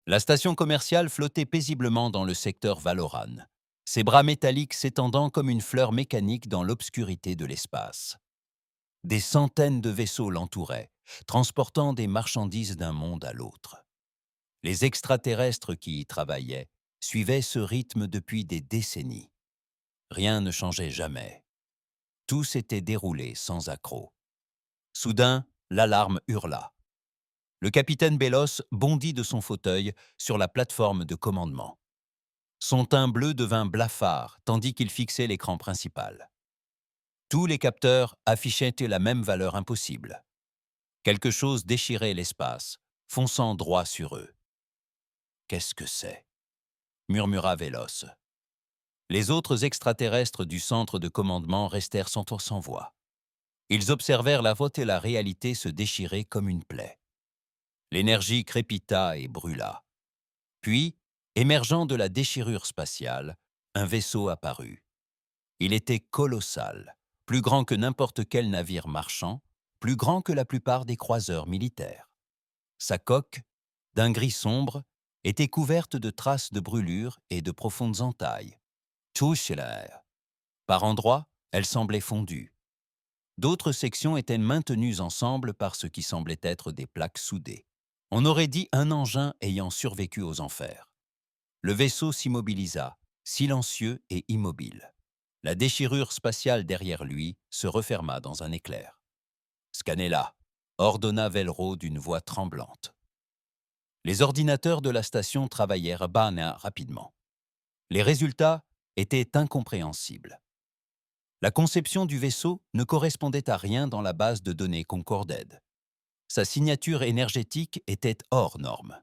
La station commerciale flottait paisiblement dans le secteur Valoran, ses bras métalliques s'étendant comme une fleur mécanique dans l'obscurité de l'espace. Des centaines de vaisseaux l'entouraient, transportant des marchandises d'un monde à l'autre. Les extraterrestres qui y travaillaient suivaient ce rythme depuis des décennies. Rien ne changeait jamais. Tout s'était déroulé sans accroc. Soudain, l'alarme hurla. Le capitaine Bellos bondit de son fauteuil sur la plateforme de commandement. Son teint bleu devint blafard tandis qu'il fixait l'écran principal. Tous les capteurs affichaient la même valeur impossible. Quelque chose déchirait l'espace, fonçant droit sur eux. « Qu'est-ce que c'est » murmura Vélos. Les autres extraterrestres du centre de commandement restèrent sans voix. Ils observèrent la voûte et la réalité se déchirer comme une plaie. L'énergie crépita et brûla. Puis, émergeant de la déchirure spatiale, un vaisseau apparut. Il était colossal, plus grand que n'importe quel navire marchand, plus grand que la plupart des croiseurs militaires. Sa coque, d'un gris sombre, était couverte de traces de brûlures et de profondes entailles. Tuschler. Par endroits, elle semblait fondue. D'autres sections étaient maintenues ensemble par ce qui semblait être des plaques soudées. On aurait dit un engin ayant survécu aux enfers. Le vaisseau s'immobilisa, silencieux et immobile. La déchirure spatiale derrière lui se referma dans un éclair. « Scannez-la » ordonna Velro d'une voix tremblante. Les ordinateurs de la station travaillèrent rapidement. Les résultats étaient incompréhensibles. La conception du vaisseau ne correspondait à rien dans la base de données Concorded. Sa signature énergétique était hors norme.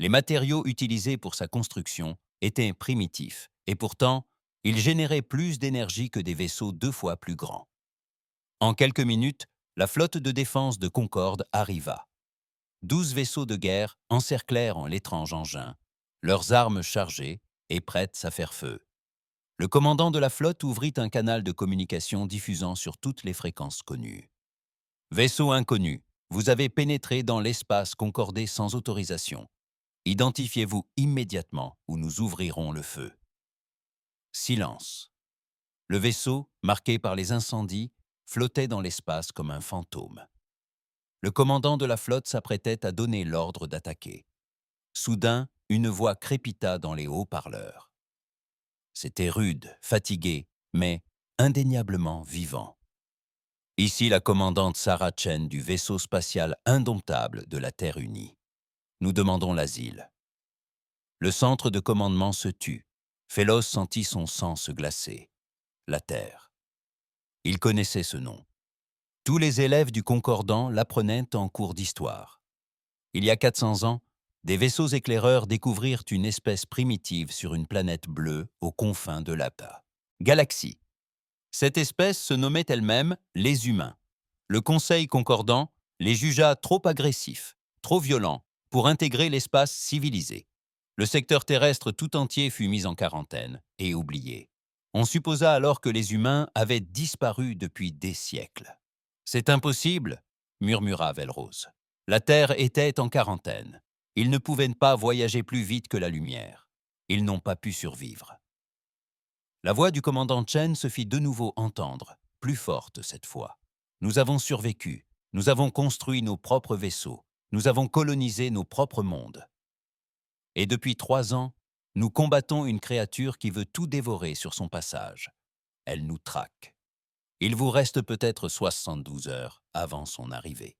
Les matériaux utilisés pour sa construction étaient primitifs, et pourtant, ils généraient plus d'énergie que des vaisseaux 2 fois plus grands. En quelques minutes, la flotte de défense de Concorde arriva. 12 vaisseaux de guerre encerclèrent l'étrange engin, leurs armes chargées et prêtes à faire feu. Le commandant de la flotte ouvrit un canal de communication diffusant sur toutes les fréquences connues. « Vaisseau inconnu, vous avez pénétré dans l'espace concordé sans autorisation. Identifiez-vous immédiatement ou nous ouvrirons le feu. » Silence. Le vaisseau, marqué par les incendies, flottait dans l'espace comme un fantôme. Le commandant de la flotte s'apprêtait à donner l'ordre d'attaquer. Soudain, une voix crépita dans les haut-parleurs. C'était rude, fatigué, mais indéniablement vivant. « Ici la commandante Sarah Chen du vaisseau spatial indomptable de la Terre unie. Nous demandons l'asile. » Le centre de commandement se tut. Félos sentit son sang se glacer. La Terre. Il connaissait ce nom. Tous les élèves du Concordant l'apprenaient en cours d'histoire. Il y a 400 ans, des vaisseaux éclaireurs découvrirent une espèce primitive sur une planète bleue aux confins de la galaxie. Cette espèce se nommait elle-même les humains. Le Conseil concordant les jugea trop agressifs, trop violents pour intégrer l'espace civilisé. Le secteur terrestre tout entier fut mis en quarantaine et oublié. On supposa alors que les humains avaient disparu depuis des siècles. « C'est impossible » murmura Velrose. La Terre était en quarantaine. Ils ne pouvaient pas voyager plus vite que la lumière. Ils n'ont pas pu survivre. La voix du commandant Chen se fit de nouveau entendre, plus forte cette fois. « Nous avons survécu. Nous avons construit nos propres vaisseaux. Nous avons colonisé nos propres mondes. Et depuis 3 ans, nous combattons une créature qui veut tout dévorer sur son passage. Elle nous traque. Il vous reste peut-être 72 heures avant son arrivée. »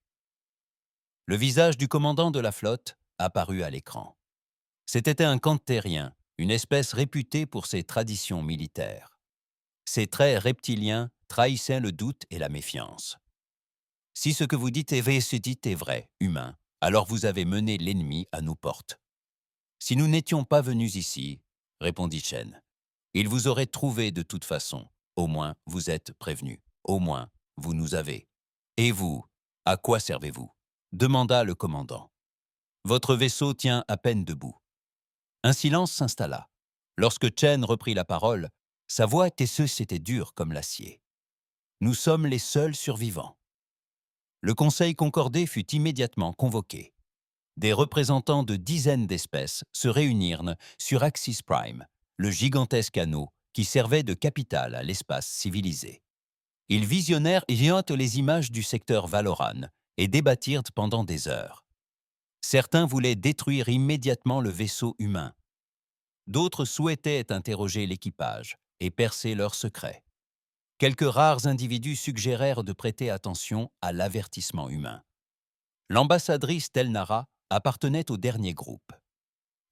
Le visage du commandant de la flotte apparut à l'écran. C'était un Cantérien, une espèce réputée pour ses traditions militaires. Ses traits reptiliens trahissaient le doute et la méfiance. « Si ce que vous dites est vrai, humain, alors vous avez mené l'ennemi à nos portes. »« Si nous n'étions pas venus ici, répondit Chen, il vous aurait trouvé de toute façon. Au moins, vous êtes prévenus. Au moins, vous nous avez. Et vous, à quoi servez-vous » demanda le commandant. « Votre vaisseau tient à peine debout. » Un silence s'installa. Lorsque Chen reprit la parole, sa voix était dure comme l'acier. « Nous sommes les seuls survivants. » Le conseil concordé fut immédiatement convoqué. Des représentants de dizaines d'espèces se réunirent sur Axis Prime, le gigantesque anneau qui servait de capitale à l'espace civilisé. Ils visionnèrent les images du secteur Valoran et débattirent pendant des heures. Certains voulaient détruire immédiatement le vaisseau humain. D'autres souhaitaient interroger l'équipage et percer leurs secrets. Quelques rares individus suggérèrent de prêter attention à l'avertissement humain. L'ambassadrice Telnara appartenait au dernier groupe.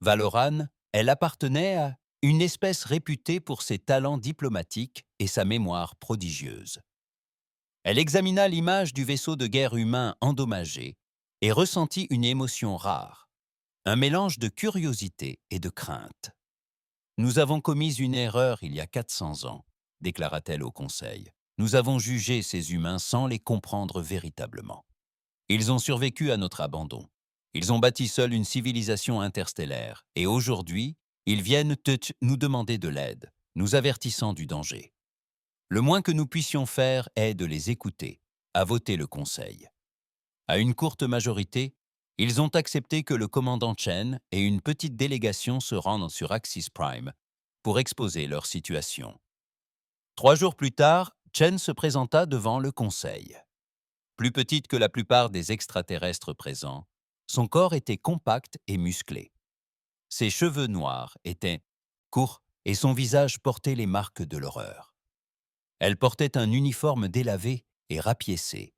Valoran, elle appartenait à une espèce réputée pour ses talents diplomatiques et sa mémoire prodigieuse. Elle examina l'image du vaisseau de guerre humain endommagé et ressentit une émotion rare, un mélange de curiosité et de crainte. « Nous avons commis une erreur il y a 400 ans, déclara-t-elle au Conseil. Nous avons jugé ces humains sans les comprendre véritablement. Ils ont survécu à notre abandon. Ils ont bâti seuls une civilisation interstellaire et aujourd'hui, ils viennent nous demander de l'aide, nous avertissant du danger. Le moins que nous puissions faire est de les écouter, a voté le Conseil. À une courte majorité, ils ont accepté que le commandant Chen et une petite délégation se rendent sur Axis Prime pour exposer leur situation. 3 jours plus tard, Chen se présenta devant le Conseil. Plus petite que la plupart des extraterrestres présents, son corps était compact et musclé. Ses cheveux noirs étaient courts et son visage portait les marques de l'horreur. Elle portait un uniforme délavé et rapiécé,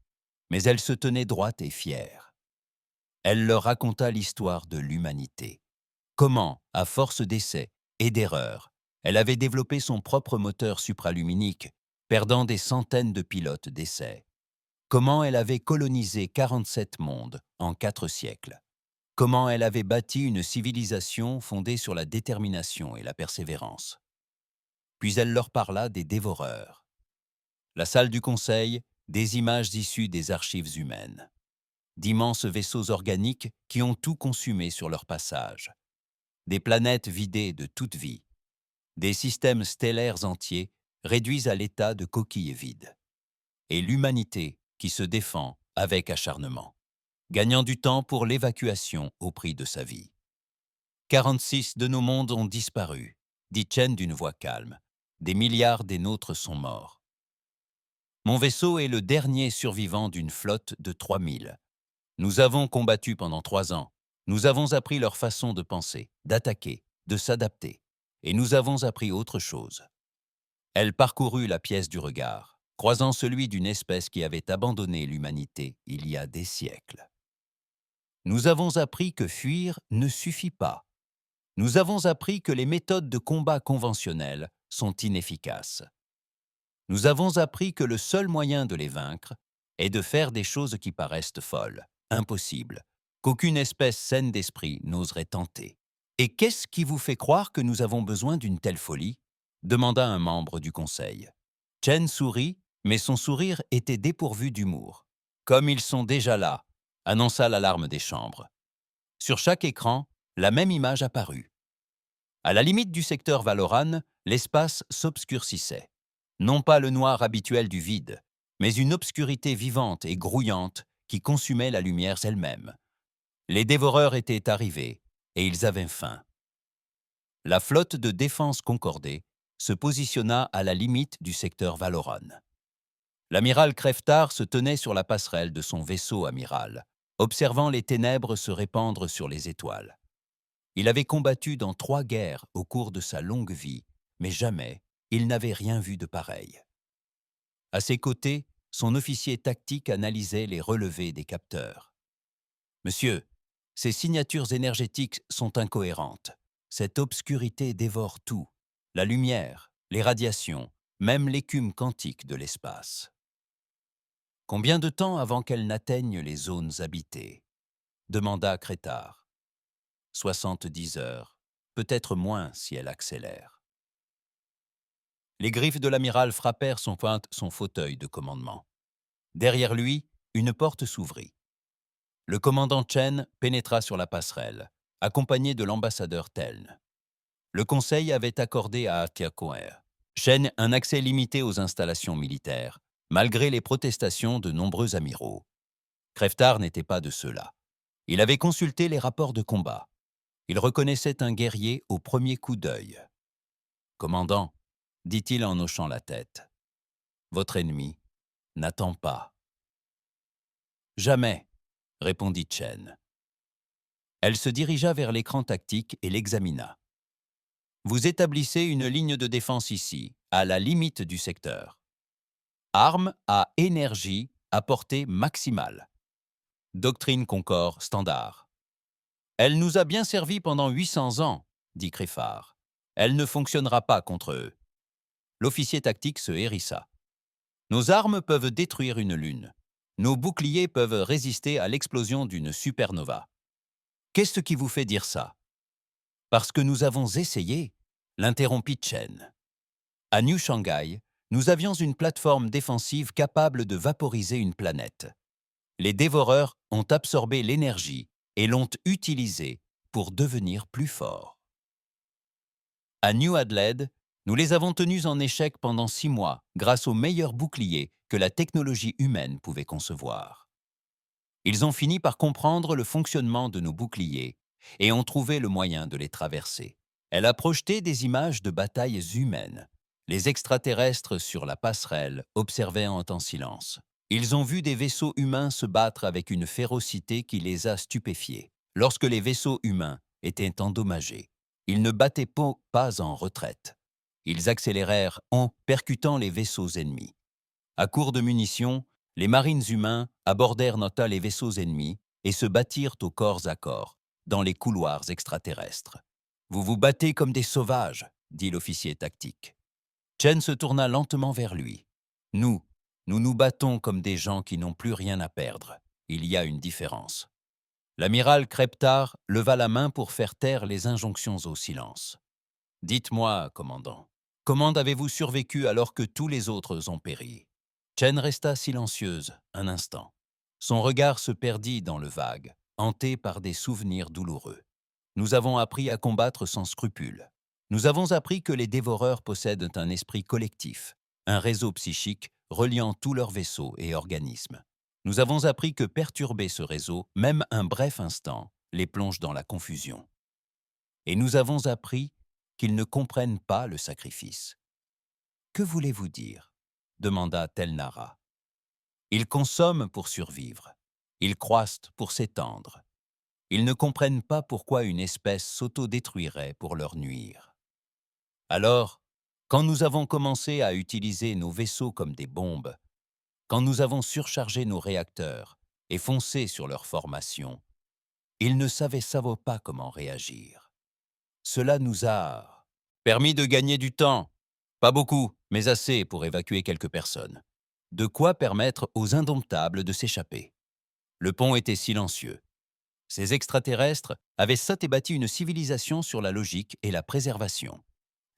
mais elle se tenait droite et fière. Elle leur raconta l'histoire de l'humanité. Comment, à force d'essais et d'erreurs, elle avait développé son propre moteur supraluminique, perdant des centaines de pilotes d'essais. Comment elle avait colonisé 47 mondes en 4 siècles. Comment elle avait bâti une civilisation fondée sur la détermination et la persévérance. Puis elle leur parla des dévoreurs. La salle du Conseil, des images issues des archives humaines. D'immenses vaisseaux organiques qui ont tout consumé sur leur passage. Des planètes vidées de toute vie. Des systèmes stellaires entiers réduits à l'état de coquilles vides. Et l'humanité qui se défend avec acharnement, gagnant du temps pour l'évacuation au prix de sa vie. 46 de nos mondes ont disparu, dit Chen d'une voix calme. Des milliards des nôtres sont morts. Mon vaisseau est le dernier survivant d'une flotte de 3000. Nous avons combattu pendant 3 ans. Nous avons appris leur façon de penser, d'attaquer, de s'adapter. Et nous avons appris autre chose. Elle parcourut la pièce du regard, croisant celui d'une espèce qui avait abandonné l'humanité il y a des siècles. Nous avons appris que fuir ne suffit pas. Nous avons appris que les méthodes de combat conventionnelles sont inefficaces. Nous avons appris que le seul moyen de les vaincre est de faire des choses qui paraissent folles, impossibles, qu'aucune espèce saine d'esprit n'oserait tenter. « Et qu'est-ce qui vous fait croire que nous avons besoin d'une telle folie ?» demanda un membre du Conseil. Chen sourit, mais son sourire était dépourvu d'humour. « Comme ils sont déjà là !» annonça l'alarme des chambres. Sur chaque écran, la même image apparut. À la limite du secteur Valoran, l'espace s'obscurcissait. Non pas le noir habituel du vide, mais une obscurité vivante et grouillante qui consumait la lumière elle-même. Les dévoreurs étaient arrivés, et ils avaient faim. La flotte de défense concordée se positionna à la limite du secteur Valoran. L'amiral Creftar se tenait sur la passerelle de son vaisseau amiral, observant les ténèbres se répandre sur les étoiles. Il avait combattu dans 3 guerres au cours de sa longue vie, mais jamais il n'avait rien vu de pareil. À ses côtés, son officier tactique analysait les relevés des capteurs. « Monsieur, ces signatures énergétiques sont incohérentes. Cette obscurité dévore tout, la lumière, les radiations, même l'écume quantique de l'espace. » Combien de temps avant qu'elle n'atteigne les zones habitées ? Demanda Creftar. 70 heures, peut-être moins si elle accélère. Les griffes de l'amiral frappèrent son fauteuil de commandement. Derrière lui, une porte s'ouvrit. Le commandant Chen pénétra sur la passerelle, accompagné de l'ambassadeur Teln. Le Conseil avait accordé à Tiakoer Chen un accès limité aux installations militaires, malgré les protestations de nombreux amiraux. Creftar n'était pas de ceux-là. Il avait consulté les rapports de combat. Il reconnaissait un guerrier au premier coup d'œil. « Commandant, dit-il en hochant la tête, votre ennemi n'attend pas. »« Jamais, répondit Chen. Elle se dirigea vers l'écran tactique et l'examina. « Vous établissez une ligne de défense ici, à la limite du secteur. Arme à énergie à portée maximale. Doctrine Concorde standard. Elle nous a bien servi pendant 800 ans, dit Crefard. Elle ne fonctionnera pas contre eux. » L'officier tactique se hérissa. « Nos armes peuvent détruire une lune. Nos boucliers peuvent résister à l'explosion d'une supernova. Qu'est-ce qui vous fait dire ça ?»« Parce que nous avons essayé, » l'interrompit Chen. « À New Shanghai, nous avions une plateforme défensive capable de vaporiser une planète. Les dévoreurs ont absorbé l'énergie et l'ont utilisée pour devenir plus forts. À New Adelaide, nous les avons tenus en échec pendant 6 mois grâce aux meilleurs boucliers que la technologie humaine pouvait concevoir. Ils ont fini par comprendre le fonctionnement de nos boucliers et ont trouvé le moyen de les traverser. Elle a projeté des images de batailles humaines. Les extraterrestres sur la passerelle observaient en silence. Ils ont vu des vaisseaux humains se battre avec une férocité qui les a stupéfiés. Lorsque les vaisseaux humains étaient endommagés, ils ne battaient pas en retraite. Ils accélérèrent en percutant les vaisseaux ennemis. À court de munitions, les marines humains abordèrent les vaisseaux ennemis et se battirent au corps à corps, dans les couloirs extraterrestres. « Vous vous battez comme des sauvages, » dit l'officier tactique. Chen se tourna lentement vers lui. « Nous nous battons comme des gens qui n'ont plus rien à perdre. Il y a une différence. » L'amiral Kreptar leva la main pour faire taire les injonctions au silence. « Dites-moi, commandant, comment avez-vous survécu alors que tous les autres ont péri ?» Chen resta silencieuse un instant. Son regard se perdit dans le vague, hanté par des souvenirs douloureux. « Nous avons appris à combattre sans scrupule. Nous avons appris que les dévoreurs possèdent un esprit collectif, un réseau psychique reliant tous leurs vaisseaux et organismes. Nous avons appris que perturber ce réseau, même un bref instant, les plonge dans la confusion. Et nous avons appris qu'ils ne comprennent pas le sacrifice. »« Que voulez-vous dire ?» demanda Telnara. « Ils consomment pour survivre. Ils croissent pour s'étendre. Ils ne comprennent pas pourquoi une espèce s'autodétruirait pour leur nuire. Alors, quand nous avons commencé à utiliser nos vaisseaux comme des bombes, quand nous avons surchargé nos réacteurs et foncé sur leur formation, ils ne savaient pas comment réagir. Cela nous a permis de gagner du temps. Pas beaucoup, mais assez pour évacuer quelques personnes. De quoi permettre aux indomptables de s'échapper. Le pont était silencieux. Ces extraterrestres avaient bâti une civilisation sur la logique et la préservation.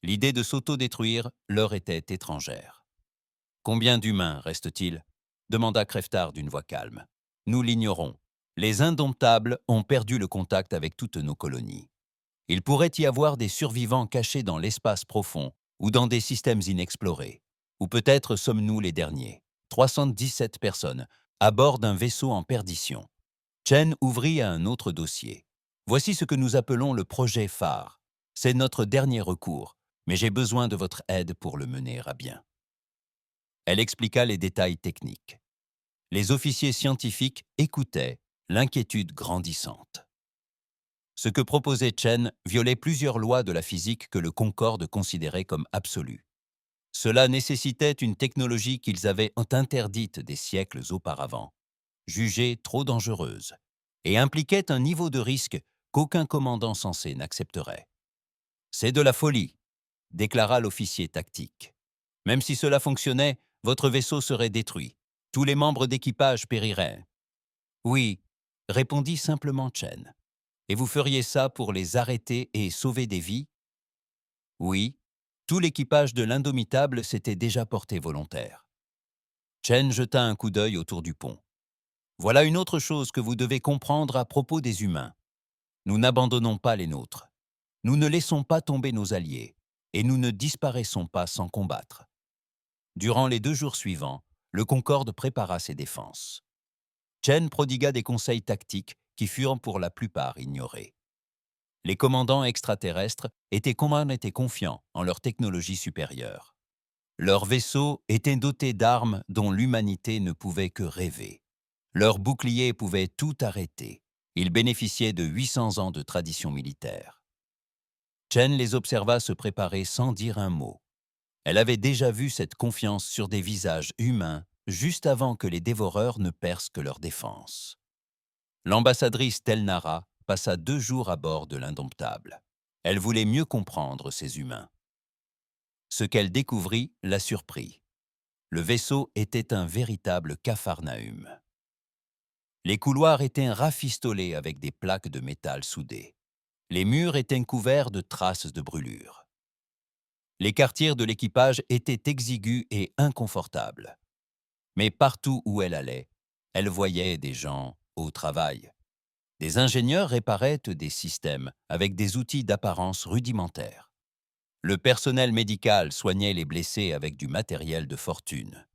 L'idée de s'autodétruire leur était étrangère. « Combien d'humains reste-t-il » demanda Kreftar d'une voix calme. « Nous l'ignorons. Les indomptables ont perdu le contact avec toutes nos colonies. Il pourrait y avoir des survivants cachés dans l'espace profond ou dans des systèmes inexplorés. Ou peut-être sommes-nous les derniers. 317 personnes, à bord d'un vaisseau en perdition. » Chen ouvrit un autre dossier. « Voici ce que nous appelons le projet phare. C'est notre dernier recours, mais j'ai besoin de votre aide pour le mener à bien. » Elle expliqua les détails techniques. Les officiers scientifiques écoutaient, l'inquiétude grandissante. Ce que proposait Chen violait plusieurs lois de la physique que le Concorde considérait comme absolues. Cela nécessitait une technologie qu'ils avaient interdite des siècles auparavant, jugée trop dangereuse, et impliquait un niveau de risque qu'aucun commandant sensé n'accepterait. « C'est de la folie », déclara l'officier tactique. « Même si cela fonctionnait, votre vaisseau serait détruit. Tous les membres d'équipage périraient. »« Oui, » répondit simplement Chen. « Et vous feriez ça pour les arrêter et sauver des vies ?»« Oui, tout l'équipage de l'Indomitable s'était déjà porté volontaire. » Chen jeta un coup d'œil autour du pont. « Voilà une autre chose que vous devez comprendre à propos des humains. Nous n'abandonnons pas les nôtres. Nous ne laissons pas tomber nos alliés, et nous ne disparaissons pas sans combattre. » Durant les 2 jours suivants, le Concorde prépara ses défenses. Chen prodigua des conseils tactiques qui furent pour la plupart ignorés. Les commandants extraterrestres étaient confiants en leur technologie supérieure. Leurs vaisseaux étaient dotés d'armes dont l'humanité ne pouvait que rêver. Leurs boucliers pouvaient tout arrêter. Ils bénéficiaient de 800 ans de tradition militaire. Chen les observa se préparer sans dire un mot. Elle avait déjà vu cette confiance sur des visages humains juste avant que les dévoreurs ne percent que leur défense. L'ambassadrice Telnara passa 2 jours à bord de l'Indomptable. Elle voulait mieux comprendre ces humains. Ce qu'elle découvrit la surprit. Le vaisseau était un véritable capharnaüm. Les couloirs étaient rafistolés avec des plaques de métal soudées. Les murs étaient couverts de traces de brûlures. Les quartiers de l'équipage étaient exigus et inconfortables. Mais partout où elle allait, elle voyait des gens au travail. Des ingénieurs réparaient des systèmes avec des outils d'apparence rudimentaires. Le personnel médical soignait les blessés avec du matériel de fortune.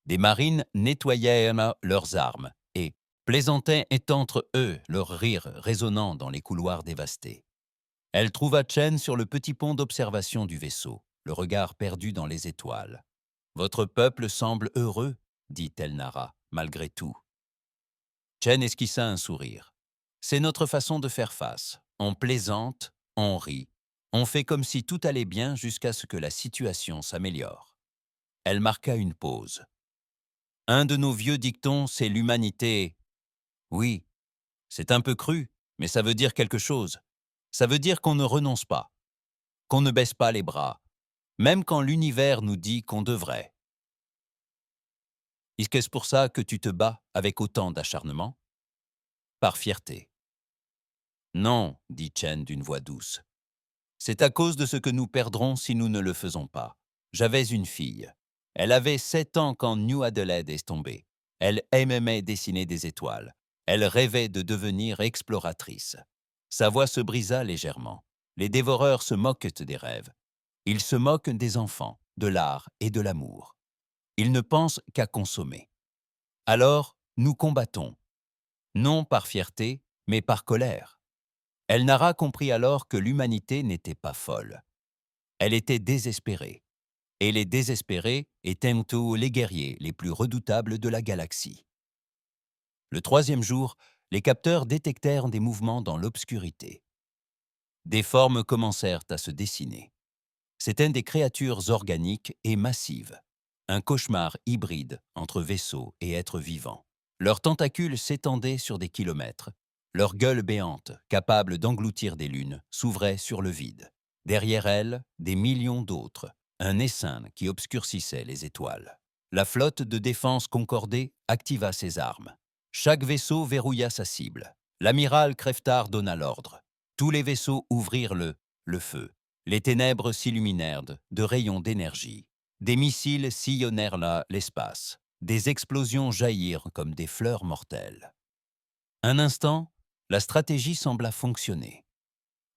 Des marines nettoyaient leurs armes et plaisantaient et entre eux leur rire résonnant dans les couloirs dévastés. Elle trouva Chen sur le petit pont d'observation du vaisseau, le regard perdu dans les étoiles. « Votre peuple semble heureux, dit Telnara, malgré tout. » Chen esquissa un sourire. « C'est notre façon de faire face. On plaisante, on rit. On fait comme si tout allait bien jusqu'à ce que la situation s'améliore. » Elle marqua une pause. « Un de nos vieux dictons, c'est l'humanité. Oui, c'est un peu cru, mais ça veut dire quelque chose. Ça veut dire qu'on ne renonce pas, qu'on ne baisse pas les bras, même quand l'univers nous dit qu'on devrait. Est-ce pour ça que tu te bats avec autant d'acharnement? Par fierté. Non, dit Chen d'une voix douce. C'est à cause de ce que nous perdrons si nous ne le faisons pas. J'avais une fille. Elle avait 7 ans quand New Adelaide est tombée. Elle aimait dessiner des étoiles. Elle rêvait de devenir exploratrice. Sa voix se brisa légèrement. Les dévoreurs se moquent des rêves. Ils se moquent des enfants, de l'art et de l'amour. Ils ne pensent qu'à consommer. Alors, nous combattons. Non par fierté, mais par colère. Elnara comprit alors que l'humanité n'était pas folle. Elle était désespérée. Et les désespérés étaient les guerriers les plus redoutables de la galaxie. Le 3e jour, les capteurs détectèrent des mouvements dans l'obscurité. Des formes commencèrent à se dessiner. C'étaient des créatures organiques et massives. Un cauchemar hybride entre vaisseaux et êtres vivants. Leurs tentacules s'étendaient sur des kilomètres. Leur gueule béante, capable d'engloutir des lunes, s'ouvrait sur le vide. Derrière elles, des millions d'autres, un essaim qui obscurcissait les étoiles. La flotte de défense concordée activa ses armes. Chaque vaisseau verrouilla sa cible. L'amiral Creftar donna l'ordre. Tous les vaisseaux ouvrirent le feu. Les ténèbres s'illuminèrent de rayons d'énergie. Des missiles sillonnèrent l'espace. Des explosions jaillirent comme des fleurs mortelles. Un instant, la stratégie sembla fonctionner.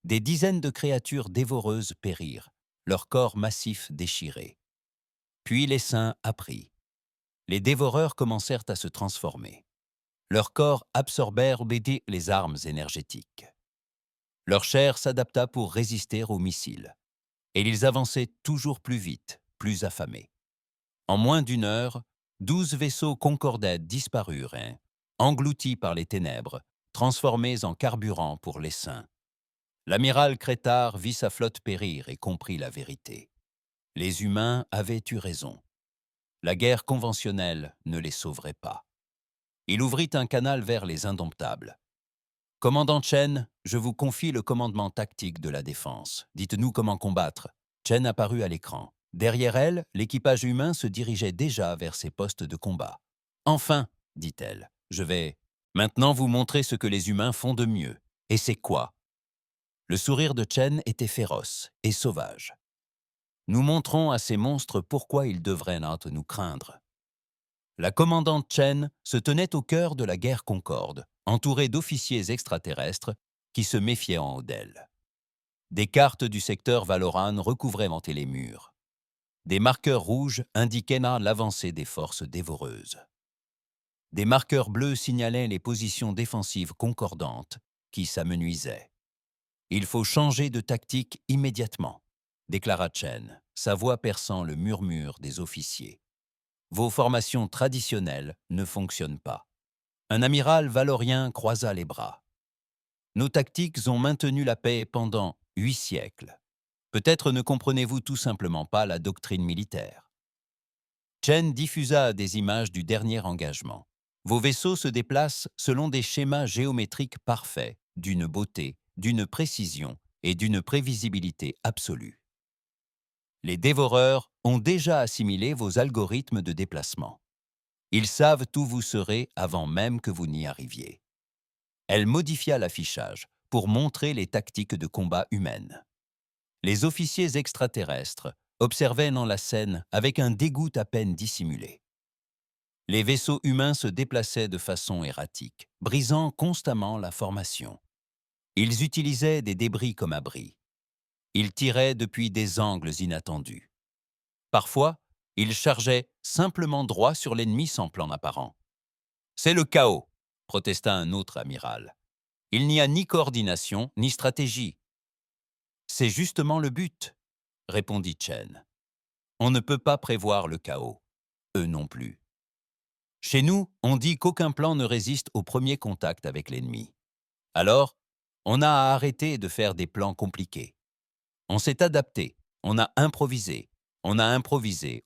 Des dizaines de créatures dévoreuses périrent, leurs corps massifs déchirés. Puis l'essaim apprit. Les dévoreurs commencèrent à se transformer. Leurs corps absorbèrent les armes énergétiques. Leur chair s'adapta pour résister aux missiles. Et ils avançaient toujours plus vite, plus affamés. En moins d'1 heure, 12 vaisseaux concordés disparurent, engloutis par les ténèbres, transformés en carburant pour l'essaim. L'amiral Creftar vit sa flotte périr et comprit la vérité. Les humains avaient eu raison. La guerre conventionnelle ne les sauverait pas. Il ouvrit un canal vers les Indomptables. « Commandant Chen, je vous confie le commandement tactique de la défense. Dites-nous comment combattre. » Chen apparut à l'écran. Derrière elle, l'équipage humain se dirigeait déjà vers ses postes de combat. « Enfin, dit-elle, je vais maintenant vous montrer ce que les humains font de mieux. Et c'est quoi ?» Le sourire de Chen était féroce et sauvage. « Nous montrons à ces monstres pourquoi ils devraient nous craindre. » La commandante Chen se tenait au cœur de la guerre Concorde, entourée d'officiers extraterrestres qui se méfiaient en haut d'elle. Des cartes du secteur Valoran recouvraient les murs. Des marqueurs rouges indiquaient l'avancée des forces dévoreuses. Des marqueurs bleus signalaient les positions défensives concordantes qui s'amenuisaient. « Il faut changer de tactique immédiatement », déclara Chen, sa voix perçant le murmure des officiers. « Vos formations traditionnelles ne fonctionnent pas. » Un amiral valorien croisa les bras. « Nos tactiques ont maintenu la paix pendant 8 siècles. Peut-être ne comprenez-vous tout simplement pas la doctrine militaire. » Chen diffusa des images du dernier engagement. Vos vaisseaux se déplacent selon des schémas géométriques parfaits, d'une beauté, d'une précision et d'une prévisibilité absolue. Les dévoreurs ont déjà assimilé vos algorithmes de déplacement. Ils savent où vous serez avant même que vous n'y arriviez. Elle modifia l'affichage pour montrer les tactiques de combat humaines. Les officiers extraterrestres observaient dans la scène avec un dégoût à peine dissimulé. Les vaisseaux humains se déplaçaient de façon erratique, brisant constamment la formation. Ils utilisaient des débris comme abris. Ils tiraient depuis des angles inattendus. Parfois, ils chargeaient simplement droit sur l'ennemi sans plan apparent. « C'est le chaos », protesta un autre amiral. « Il n'y a ni coordination ni stratégie. »« C'est justement le but », répondit Chen. « On ne peut pas prévoir le chaos. Eux non plus. Chez nous, on dit qu'aucun plan ne résiste au premier contact avec l'ennemi. Alors, on a à arrêter de faire des plans compliqués. On s'est adapté, on a improvisé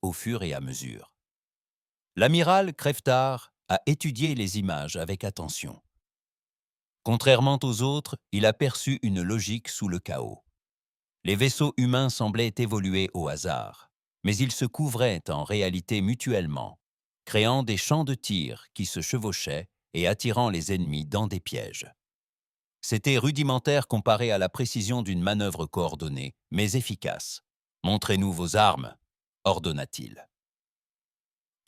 au fur et à mesure. » L'amiral Crèvetard a étudié les images avec attention. Contrairement aux autres, il a perçu une logique sous le chaos. Les vaisseaux humains semblaient évoluer au hasard, mais ils se couvraient en réalité mutuellement, créant des champs de tir qui se chevauchaient et attirant les ennemis dans des pièges. C'était rudimentaire comparé à la précision d'une manœuvre coordonnée, mais efficace. « Montrez-nous vos armes », ordonna-t-il.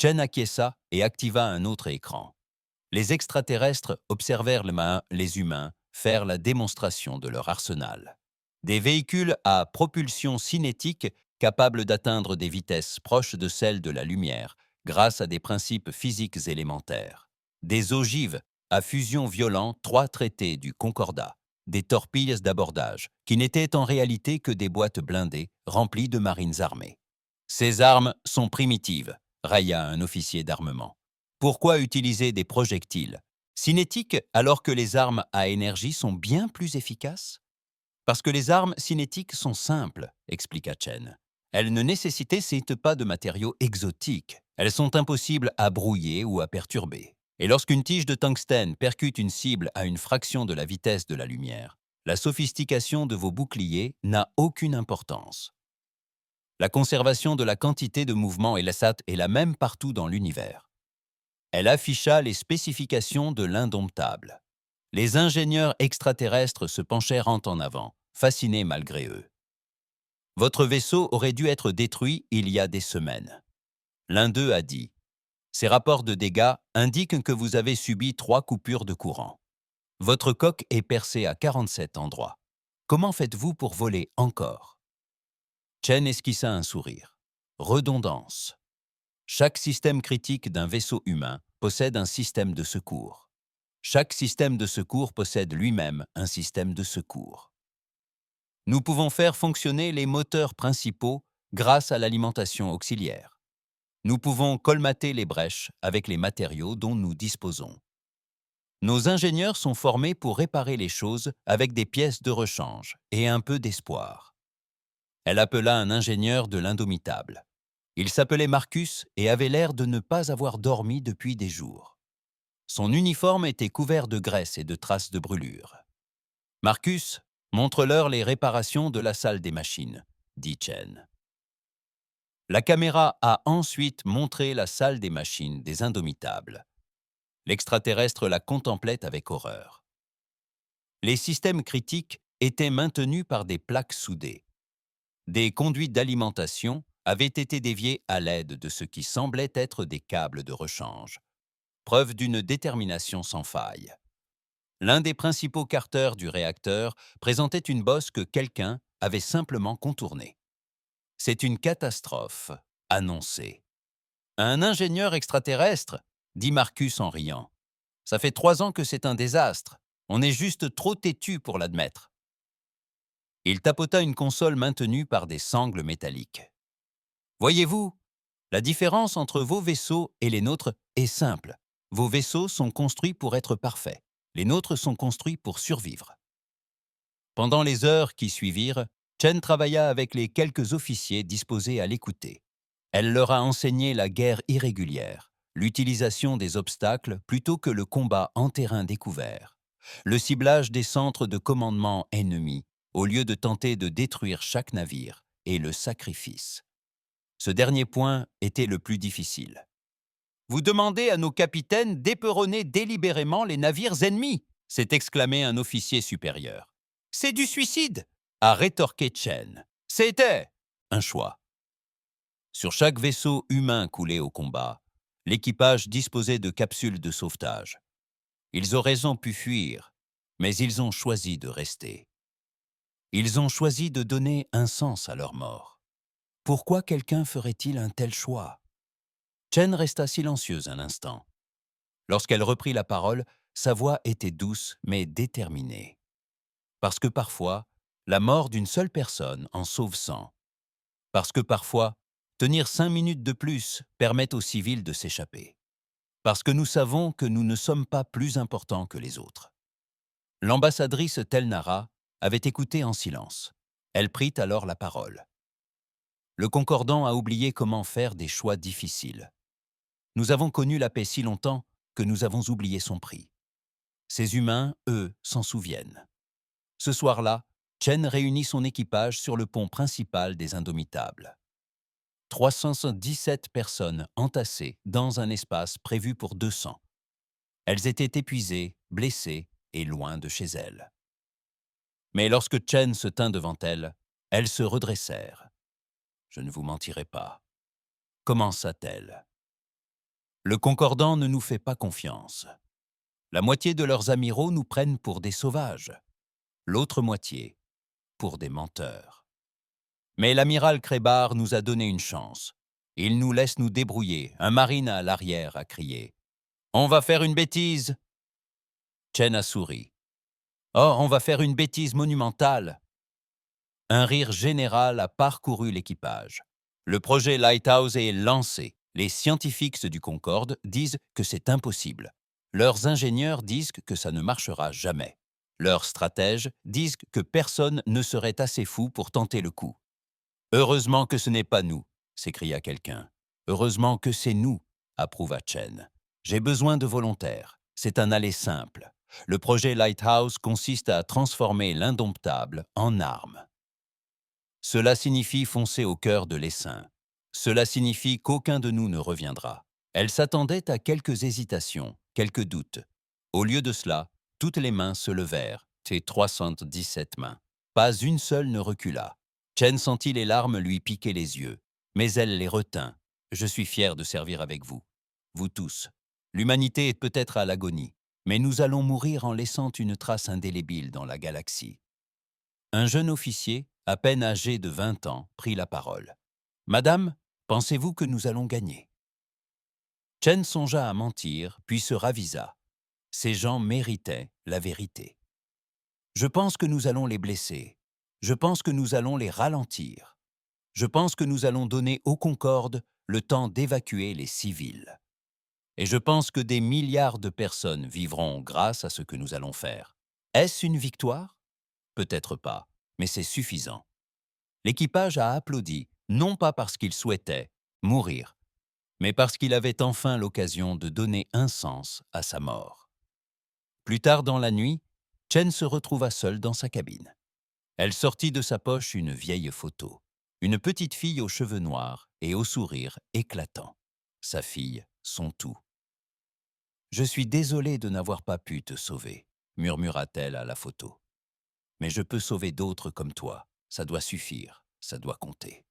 Chen acquiesça et activa un autre écran. Les extraterrestres observèrent les humains faire la démonstration de leur arsenal. Des véhicules à propulsion cinétique capables d'atteindre des vitesses proches de celles de la lumière grâce à des principes physiques élémentaires. Des ogives à fusion violant 3 traités du Concordat. Des torpilles d'abordage qui n'étaient en réalité que des boîtes blindées remplies de marines armées. « Ces armes sont primitives », railla un officier d'armement. « Pourquoi utiliser des projectiles cinétiques alors que les armes à énergie sont bien plus efficaces ? » « Parce que les armes cinétiques sont simples, » expliqua Chen. « Elles ne nécessitent pas de matériaux exotiques. Elles sont impossibles à brouiller ou à perturber. Et lorsqu'une tige de tungstène percute une cible à une fraction de la vitesse de la lumière, la sophistication de vos boucliers n'a aucune importance. La conservation de la quantité de mouvement est la même partout dans l'univers. » Elle afficha les spécifications de l'indomptable. Les ingénieurs extraterrestres se penchèrent en avant, fascinés malgré eux. « Votre vaisseau aurait dû être détruit il y a des semaines. » L'un d'eux a dit. « Ces rapports de dégâts indiquent que vous avez subi 3 coupures de courant. Votre coque est percée à 47 endroits. Comment faites-vous pour voler encore ?» Chen esquissa un sourire. Redondance. Chaque système critique d'un vaisseau humain possède un système de secours. Chaque système de secours possède lui-même un système de secours. Nous pouvons faire fonctionner les moteurs principaux grâce à l'alimentation auxiliaire. Nous pouvons colmater les brèches avec les matériaux dont nous disposons. Nos ingénieurs sont formés pour réparer les choses avec des pièces de rechange et un peu d'espoir. Elle appela un ingénieur de l'indomitable. Il s'appelait Marcus et avait l'air de ne pas avoir dormi depuis des jours. Son uniforme était couvert de graisse et de traces de brûlure. « Marcus, montre-leur les réparations de la salle des machines, » dit Chen. La caméra a ensuite montré la salle des machines des Indomitables. L'extraterrestre la contemplait avec horreur. Les systèmes critiques étaient maintenus par des plaques soudées. Des conduites d'alimentation avaient été déviées à l'aide de ce qui semblait être des câbles de rechange. Preuve d'une détermination sans faille. L'un des principaux carters du réacteur présentait une bosse que quelqu'un avait simplement contournée. « C'est une catastrophe, annoncée. »« Un ingénieur extraterrestre » dit Marcus en riant. Ça fait 3 ans que c'est un désastre. On est juste trop têtu pour l'admettre. Il tapota une console maintenue par des sangles métalliques. Voyez-vous, la différence entre vos vaisseaux et les nôtres est simple. Vos vaisseaux sont construits pour être parfaits. Les nôtres sont construits pour survivre. Pendant les heures qui suivirent, Chen travailla avec les quelques officiers disposés à l'écouter. Elle leur a enseigné la guerre irrégulière, l'utilisation des obstacles plutôt que le combat en terrain découvert, le ciblage des centres de commandement ennemis au lieu de tenter de détruire chaque navire, et le sacrifice. Ce dernier point était le plus difficile. Vous demandez à nos capitaines d'éperonner délibérément les navires ennemis, s'est exclamé un officier supérieur. C'est du suicide, a rétorqué Chen. C'était un choix. Sur chaque vaisseau humain coulé au combat, l'équipage disposait de capsules de sauvetage. Ils auraient pu fuir, mais ils ont choisi de rester. Ils ont choisi de donner un sens à leur mort. Pourquoi quelqu'un ferait-il un tel choix? Chen resta silencieuse un instant. Lorsqu'elle reprit la parole, sa voix était douce mais déterminée. Parce que parfois, la mort d'une seule personne en sauve 100. Parce que parfois, tenir 5 minutes de plus permet aux civils de s'échapper. Parce que nous savons que nous ne sommes pas plus importants que les autres. L'ambassadrice Telnara avait écouté en silence. Elle prit alors la parole. Le concordant a oublié comment faire des choix difficiles. Nous avons connu la paix si longtemps que nous avons oublié son prix. Ces humains, eux, s'en souviennent. Ce soir-là, Chen réunit son équipage sur le pont principal des Indomitables. 317 personnes entassées dans un espace prévu pour 200. Elles étaient épuisées, blessées et loin de chez elles. Mais lorsque Chen se tint devant elles, elles se redressèrent. « Je ne vous mentirai pas. » commença-t-elle. « Le concordant ne nous fait pas confiance. La moitié de leurs amiraux nous prennent pour des sauvages. L'autre moitié pour des menteurs. Mais l'amiral Crébar nous a donné une chance. Il nous laisse nous débrouiller. Un marine à l'arrière a crié. « On va faire une bêtise !» Chen a souri. « Oh, on va faire une bêtise monumentale !» Un rire général a parcouru l'équipage. Le projet Lighthouse est lancé. Les scientifiques du Concorde disent que c'est impossible. Leurs ingénieurs disent que ça ne marchera jamais. Leurs stratèges disent que personne ne serait assez fou pour tenter le coup. « Heureusement que ce n'est pas nous !» s'écria quelqu'un. « Heureusement que c'est nous !» approuva Chen. « J'ai besoin de volontaires. C'est un aller simple. Le projet Lighthouse consiste à transformer l'indomptable en arme. Cela signifie foncer au cœur de l'essaim. Cela signifie qu'aucun de nous ne reviendra. » Elle s'attendait à quelques hésitations, quelques doutes. Au lieu de cela, toutes les mains se levèrent, ces 317 mains. Pas une seule ne recula. Chen sentit les larmes lui piquer les yeux, mais elle les retint. « Je suis fier de servir avec vous. Vous tous. L'humanité est peut-être à l'agonie, mais nous allons mourir en laissant une trace indélébile dans la galaxie. » Un jeune officier, à peine âgé de 20 ans, prit la parole. « Madame, pensez-vous que nous allons gagner ?» Chen songea à mentir, puis se ravisa. Ces gens méritaient la vérité. « Je pense que nous allons les blesser. Je pense que nous allons les ralentir. Je pense que nous allons donner aux Concorde le temps d'évacuer les civils. Et je pense que des milliards de personnes vivront grâce à ce que nous allons faire. Est-ce une victoire? Peut-être pas, mais c'est suffisant. » L'équipage a applaudi, non pas parce qu'il souhaitait mourir, mais parce qu'il avait enfin l'occasion de donner un sens à sa mort. Plus tard dans la nuit, Chen se retrouva seule dans sa cabine. Elle sortit de sa poche une vieille photo. Une petite fille aux cheveux noirs et au sourire éclatant. Sa fille, son tout. « Je suis désolée de n'avoir pas pu te sauver, » murmura-t-elle à la photo. « Mais je peux sauver d'autres comme toi. Ça doit suffire, ça doit compter. »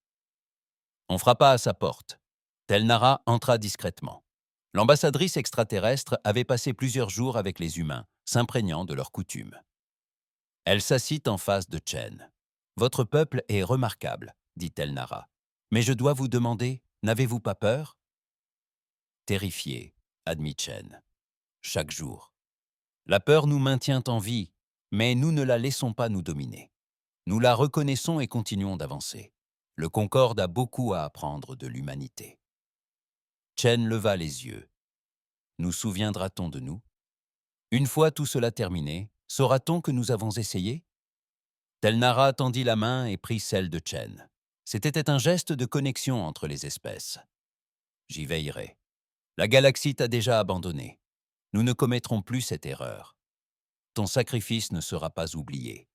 On frappa à sa porte. Telnara entra discrètement. L'ambassadrice extraterrestre avait passé plusieurs jours avec les humains, s'imprégnant de leurs coutumes. Elle s'assit en face de Chen. « Votre peuple est remarquable, » dit Telnara. « Mais je dois vous demander, n'avez-vous pas peur ?» Terrifiée, admit Chen. Chaque jour. La peur nous maintient en vie, mais nous ne la laissons pas nous dominer. Nous la reconnaissons et continuons d'avancer. Le Concorde a beaucoup à apprendre de l'humanité. Chen leva les yeux. Nous souviendra-t-on de nous? Une fois tout cela terminé, saura-t-on que nous avons essayé? Telnara tendit la main et prit celle de Chen. C'était un geste de connexion entre les espèces. J'y veillerai. La galaxie t'a déjà abandonné. Nous ne commettrons plus cette erreur. Ton sacrifice ne sera pas oublié.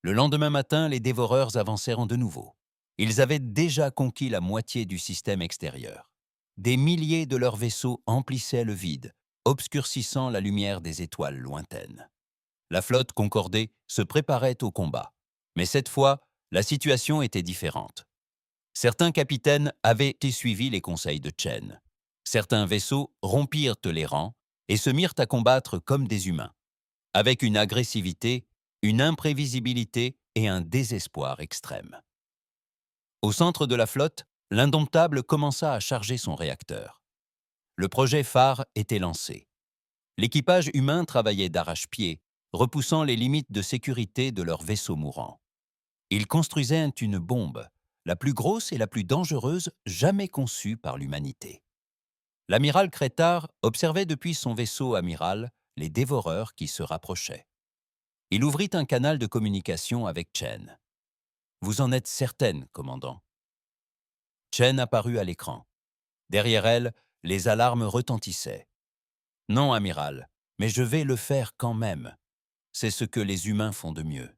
Le lendemain matin, les dévoreurs avancèrent de nouveau. Ils avaient déjà conquis la moitié du système extérieur. Des milliers de leurs vaisseaux emplissaient le vide, obscurcissant la lumière des étoiles lointaines. La flotte concordée se préparait au combat. Mais cette fois, la situation était différente. Certains capitaines avaient suivi les conseils de Chen. Certains vaisseaux rompirent les rangs et se mirent à combattre comme des humains, avec une agressivité, une imprévisibilité et un désespoir extrême. Au centre de la flotte, l'Indomptable commença à charger son réacteur. Le projet phare était lancé. L'équipage humain travaillait d'arrache-pied, repoussant les limites de sécurité de leur vaisseau mourant. Ils construisaient une bombe, la plus grosse et la plus dangereuse jamais conçue par l'humanité. L'amiral Crétard observait depuis son vaisseau amiral les dévoreurs qui se rapprochaient. Il ouvrit un canal de communication avec Chen. « Vous en êtes certaine, commandant ?» Chen apparut à l'écran. Derrière elle, les alarmes retentissaient. « Non, amiral, mais je vais le faire quand même. C'est ce que les humains font de mieux. »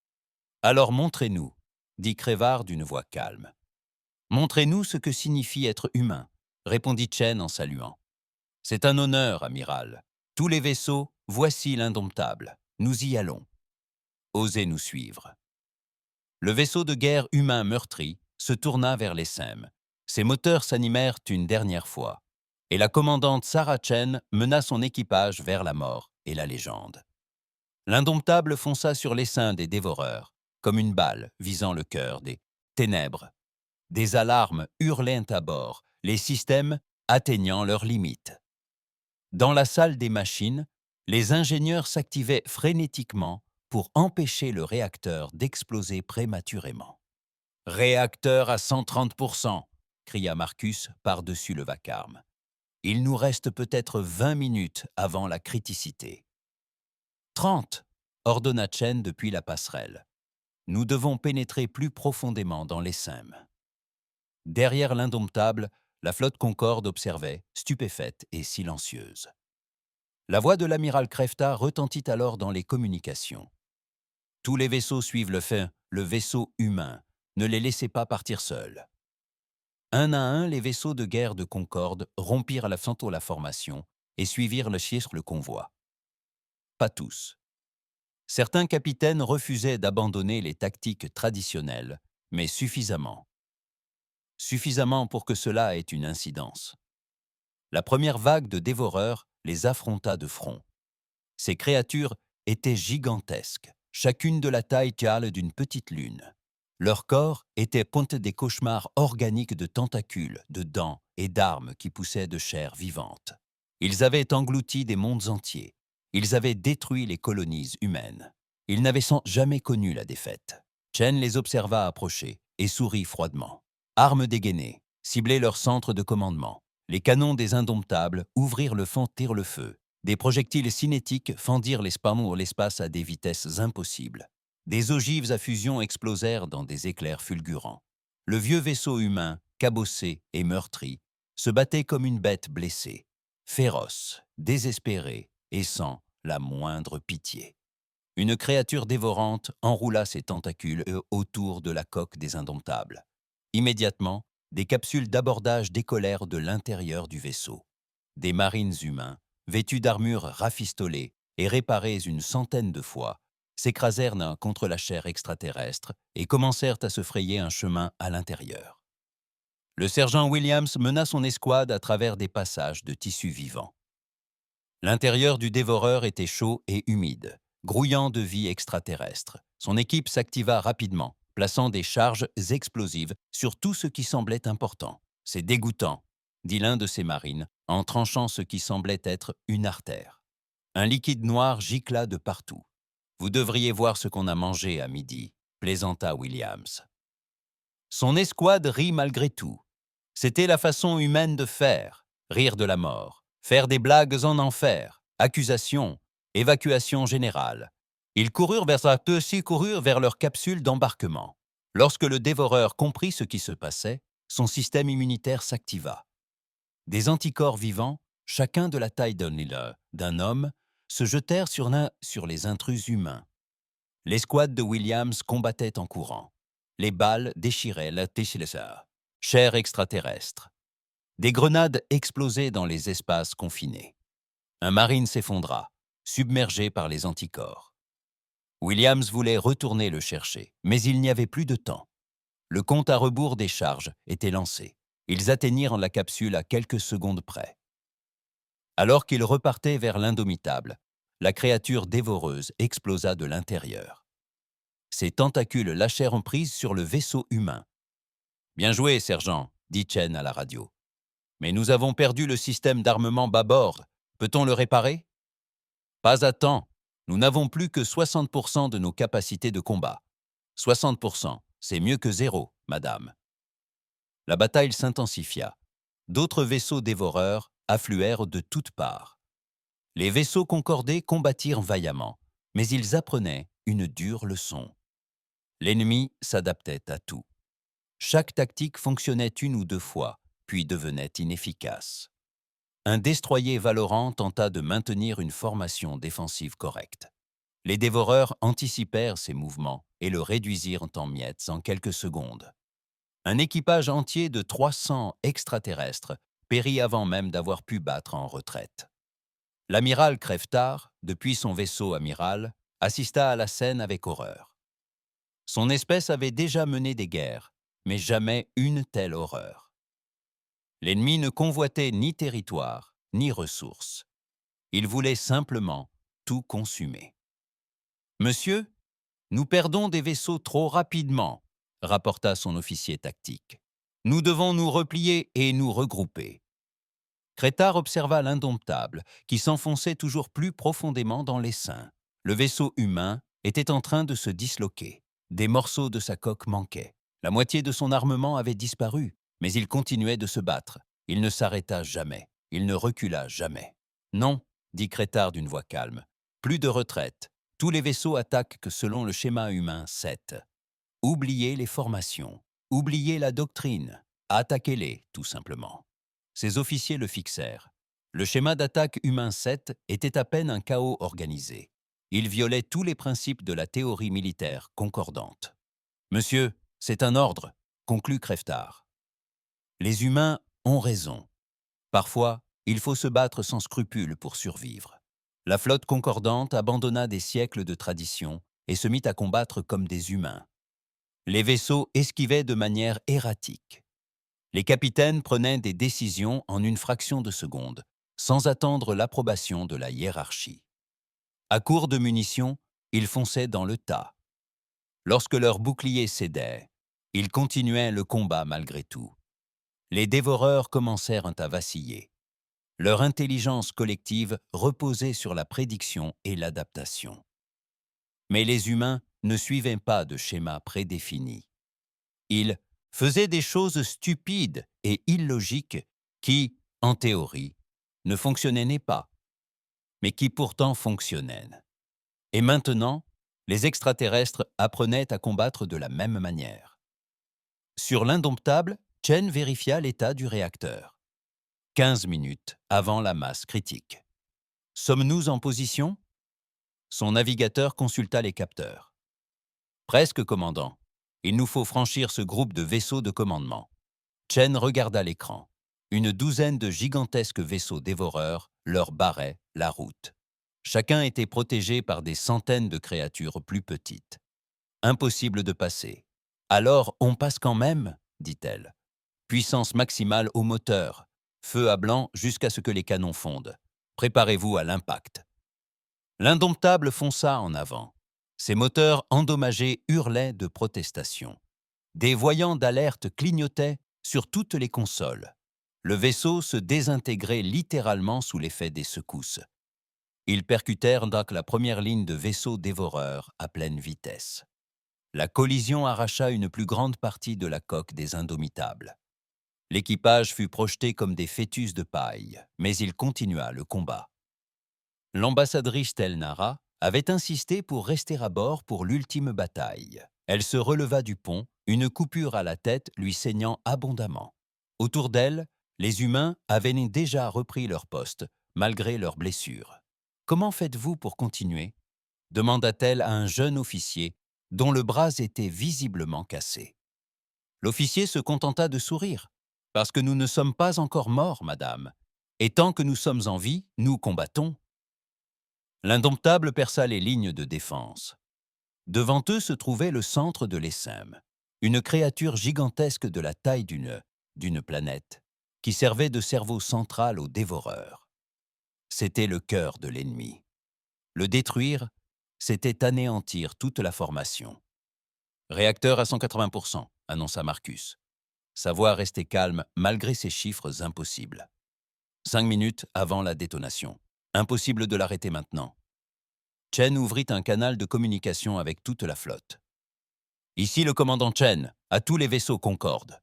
« Alors montrez-nous, » dit Crévard d'une voix calme. « Montrez-nous ce que signifie être humain, » répondit Chen en saluant. « C'est un honneur, amiral. Tous les vaisseaux, voici l'Indomptable. Nous y allons. Osez nous suivre. » Le vaisseau de guerre humain meurtri se tourna vers les SEM. Ses moteurs s'animèrent une dernière fois, et la commandante Sarah Chen mena son équipage vers la mort et la légende. L'Indomptable fonça sur l'essaim des dévoreurs, comme une balle visant le cœur des ténèbres. Des alarmes hurlaient à bord, les systèmes atteignant leurs limites. Dans la salle des machines, les ingénieurs s'activaient frénétiquement pour empêcher le réacteur d'exploser prématurément. « Réacteur à 130%, cria Marcus par-dessus le vacarme. « Il nous reste peut-être 20 minutes avant la criticité. »« 30 » ordonna Chen depuis la passerelle. « Nous devons pénétrer plus profondément dans les SEM. » Derrière l'Indomptable, la flotte Concorde observait, stupéfaite et silencieuse. La voix de l'amiral Crefta retentit alors dans les communications. « Tous les vaisseaux suivent le vaisseau humain. Ne les laissez pas partir seuls. » Un à un, les vaisseaux de guerre de Concorde rompirent la formation et suivirent le convoi. Pas tous. Certains capitaines refusaient d'abandonner les tactiques traditionnelles, mais suffisamment. Suffisamment pour que cela ait une incidence. La première vague de dévoreurs les affronta de front. Ces créatures étaient gigantesques, chacune de la taille d'une petite lune. Leur corps était pointé des cauchemars organiques de tentacules, de dents et d'armes qui poussaient de chair vivante. Ils avaient englouti des mondes entiers. Ils avaient détruit les colonies humaines. Ils n'avaient jamais connu la défaite. Chen les observa approcher et sourit froidement. Armes dégainées, ciblaient leur centre de commandement. Les canons des Indomptables ouvrirent le feu. Des projectiles cinétiques fendirent l'espace à des vitesses impossibles. Des ogives à fusion explosèrent dans des éclairs fulgurants. Le vieux vaisseau humain, cabossé et meurtri, se battait comme une bête blessée, féroce, désespérée et sans la moindre pitié. Une créature dévorante enroula ses tentacules autour de la coque des Indomptables. Immédiatement, des capsules d'abordage décollèrent de l'intérieur du vaisseau. Des marines humains, vêtus d'armures rafistolées et réparées une centaine de fois, s'écrasèrent contre la chair extraterrestre et commencèrent à se frayer un chemin à l'intérieur. Le sergent Williams mena son escouade à travers des passages de tissus vivants. L'intérieur du dévoreur était chaud et humide, grouillant de vie extraterrestre. Son équipe s'activa rapidement, plaçant des charges explosives sur tout ce qui semblait important. « C'est dégoûtant », dit l'un de ses marines, en tranchant ce qui semblait être une artère. Un liquide noir gicla de partout. « Vous devriez voir ce qu'on a mangé à midi », plaisanta Williams. Son escouade rit malgré tout. C'était la façon humaine de faire, rire de la mort, faire des blagues en enfer, accusations, évacuation générale. Ils coururent vers leur capsule d'embarquement. Lorsque le dévoreur comprit ce qui se passait, son système immunitaire s'activa. Des anticorps vivants, chacun de la taille d'un homme, se jetèrent sur les intrus humains. L'escouade de Williams combattait en courant. Les balles déchiraient la chair extraterrestre. Des grenades explosaient dans les espaces confinés. Un marine s'effondra, submergé par les anticorps. Williams voulait retourner le chercher, mais il n'y avait plus de temps. Le compte à rebours des charges était lancé. Ils atteignirent la capsule à quelques secondes près. Alors qu'ils repartaient vers l'indomitable, la créature dévoreuse explosa de l'intérieur. Ses tentacules lâchèrent prise sur le vaisseau humain. « Bien joué, sergent », dit Chen à la radio. « Mais nous avons perdu le système d'armement bâbord. Peut-on le réparer ?»« Pas à temps. Nous n'avons plus que 60% de nos capacités de combat. 60%, c'est mieux que zéro, madame. » La bataille s'intensifia. D'autres vaisseaux dévoreurs affluèrent de toutes parts. Les vaisseaux concordés combattirent vaillamment, mais ils apprenaient une dure leçon. L'ennemi s'adaptait à tout. Chaque tactique fonctionnait une ou deux fois, puis devenait inefficace. Un destroyer Valorant tenta de maintenir une formation défensive correcte. Les dévoreurs anticipèrent ces mouvements et le réduisirent en miettes en quelques secondes. Un équipage entier de 300 extraterrestres périt avant même d'avoir pu battre en retraite. L'amiral Crèvetard, depuis son vaisseau amiral, assista à la scène avec horreur. Son espèce avait déjà mené des guerres, mais jamais une telle horreur. L'ennemi ne convoitait ni territoire, ni ressources. Il voulait simplement tout consumer. « Monsieur, nous perdons des vaisseaux trop rapidement », rapporta son officier tactique. « Nous devons nous replier et nous regrouper. » Crèvetard observa l'indomptable, qui s'enfonçait toujours plus profondément dans l'essaim. Le vaisseau humain était en train de se disloquer. Des morceaux de sa coque manquaient. La moitié de son armement avait disparu, mais il continuait de se battre. Il ne s'arrêta jamais. Il ne recula jamais. « Non », dit Crèvetard d'une voix calme. « Plus de retraite. Tous les vaisseaux attaquent que selon le schéma humain 7. Oubliez les formations. Oubliez la doctrine. Attaquez-les, tout simplement. » Ses officiers le fixèrent. Le schéma d'attaque humain 7 était à peine un chaos organisé. Il violait tous les principes de la théorie militaire concordante. « Monsieur, c'est un ordre », conclut Crèvetard. Les humains ont raison. Parfois, il faut se battre sans scrupule pour survivre. La flotte concordante abandonna des siècles de tradition et se mit à combattre comme des humains. Les vaisseaux esquivaient de manière erratique. Les capitaines prenaient des décisions en une fraction de seconde, sans attendre l'approbation de la hiérarchie. À court de munitions, ils fonçaient dans le tas. Lorsque leurs boucliers cédaient, ils continuaient le combat malgré tout. Les dévoreurs commencèrent à vaciller. Leur intelligence collective reposait sur la prédiction et l'adaptation. Mais les humains ne suivaient pas de schéma prédéfini. Ils faisaient des choses stupides et illogiques qui, en théorie, ne fonctionnaient pas, mais qui pourtant fonctionnaient. Et maintenant, les extraterrestres apprenaient à combattre de la même manière. Sur l'indomptable, Chen vérifia l'état du réacteur. 15 minutes avant la masse critique. « Sommes-nous en position ?» Son navigateur consulta les capteurs. « Presque, commandant. Il nous faut franchir ce groupe de vaisseaux de commandement. » Chen regarda l'écran. Une douzaine de gigantesques vaisseaux dévoreurs leur barraient la route. Chacun était protégé par des centaines de créatures plus petites. Impossible de passer. « Alors, on passe quand même ?» dit-elle. « Puissance maximale au moteur. Feu à blanc jusqu'à ce que les canons fondent. Préparez-vous à l'impact. » L'indomptable fonça en avant. Ses moteurs endommagés hurlaient de protestation. Des voyants d'alerte clignotaient sur toutes les consoles. Le vaisseau se désintégrait littéralement sous l'effet des secousses. Ils percutèrent donc la première ligne de vaisseaux dévoreurs à pleine vitesse. La collision arracha une plus grande partie de la coque des Indomitables. L'équipage fut projeté comme des fœtus de paille, mais il continua le combat. L'ambassadrice Telnara avait insisté pour rester à bord pour l'ultime bataille. Elle se releva du pont, une coupure à la tête lui saignant abondamment. Autour d'elle, les humains avaient déjà repris leur poste, malgré leurs blessures. « Comment faites-vous pour continuer » demanda-t-elle à un jeune officier dont le bras était visiblement cassé. L'officier se contenta de sourire. « Parce que nous ne sommes pas encore morts, madame. Et tant que nous sommes en vie, nous combattons. » L'indomptable perça les lignes de défense. Devant eux se trouvait le centre de l'Essem, une créature gigantesque de la taille d'une planète, qui servait de cerveau central aux dévoreurs. C'était le cœur de l'ennemi. Le détruire, c'était anéantir toute la formation. « Réacteur à 180%, annonça Marcus. Sa voix restait calme malgré ces chiffres impossibles. 5 minutes avant la détonation. Impossible de l'arrêter maintenant. Chen ouvrit un canal de communication avec toute la flotte. « Ici le commandant Chen, à tous les vaisseaux Concorde.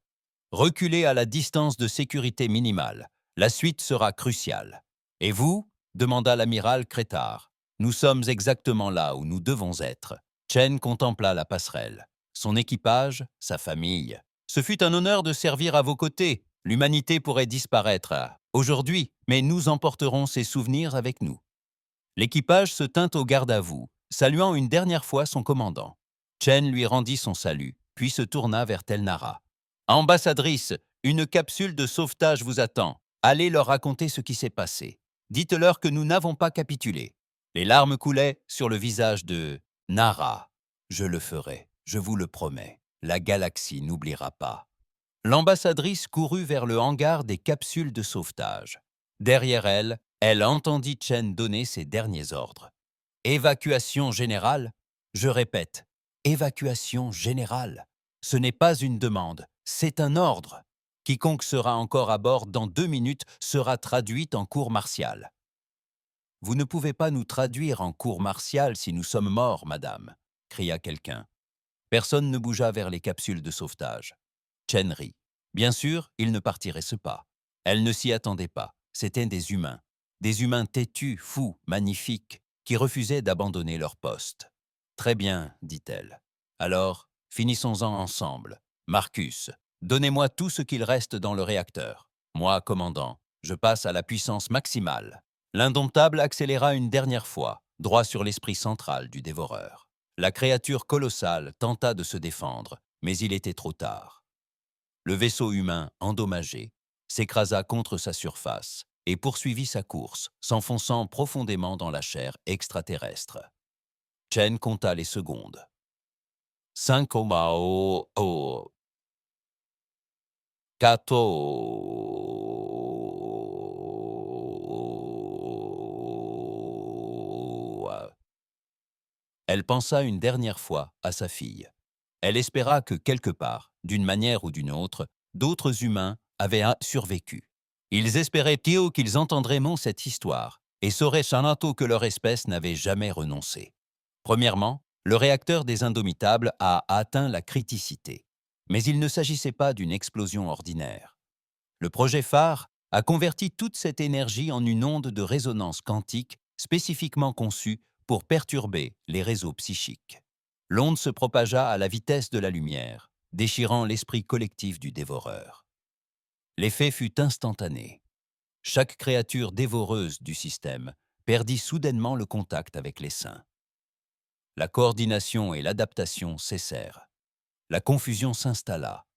Reculez à la distance de sécurité minimale. La suite sera cruciale. Et vous » demanda l'amiral Crétard. « Nous sommes exactement là où nous devons être. » Chen contempla la passerelle. Son équipage, sa famille. « Ce fut un honneur de servir à vos côtés. L'humanité pourrait disparaître aujourd'hui, mais nous emporterons ses souvenirs avec nous. » L'équipage se tint au garde-à-vous, saluant une dernière fois son commandant. Chen lui rendit son salut, puis se tourna vers Telnara. « Ambassadrice, une capsule de sauvetage vous attend. Allez leur raconter ce qui s'est passé. Dites-leur que nous n'avons pas capitulé. » Les larmes coulaient sur le visage de Nara. « Je le ferai, je vous le promets. La galaxie n'oubliera pas. » L'ambassadrice courut vers le hangar des capsules de sauvetage. Derrière elle, elle entendit Chen donner ses derniers ordres. « Évacuation générale ?» Je répète, évacuation générale. Ce n'est pas une demande, c'est un ordre. Quiconque sera encore à bord dans 2 minutes sera traduit en cour martiale. « Vous ne pouvez pas nous traduire en cour martiale si nous sommes morts, madame, » cria quelqu'un. Personne ne bougea vers les capsules de sauvetage. Chen rit. Bien sûr, il ne partirait pas. Elle ne s'y attendait pas. C'étaient des humains têtus, fous, magnifiques, qui refusaient d'abandonner leur poste. « Très bien, dit-elle. Alors, finissons-en ensemble. Marcus, donnez-moi tout ce qu'il reste dans le réacteur. Moi, commandant, je passe à la puissance maximale. » L'indomptable accéléra une dernière fois, droit sur l'esprit central du dévoreur. La créature colossale tenta de se défendre, mais il était trop tard. Le vaisseau humain, endommagé, s'écrasa contre sa surface et poursuivit sa course, s'enfonçant profondément dans la chair extraterrestre. Chen compta les secondes. 5 Mao o 4. Elle pensa une dernière fois à sa fille. Elle espéra que quelque part, d'une manière ou d'une autre, d'autres humains avaient survécu. Ils espéraient qu'ils entendraient cette histoire et sauraient Shanato que leur espèce n'avait jamais renoncé. Premièrement, le réacteur des Indomitables a atteint la criticité. Mais il ne s'agissait pas d'une explosion ordinaire. Le projet phare a converti toute cette énergie en une onde de résonance quantique spécifiquement conçue pour perturber les réseaux psychiques. L'onde se propagea à la vitesse de la lumière, déchirant l'esprit collectif du dévoreur. L'effet fut instantané. Chaque créature dévoreuse du système perdit soudainement le contact avec les saints. La coordination et l'adaptation cessèrent. La confusion s'installa.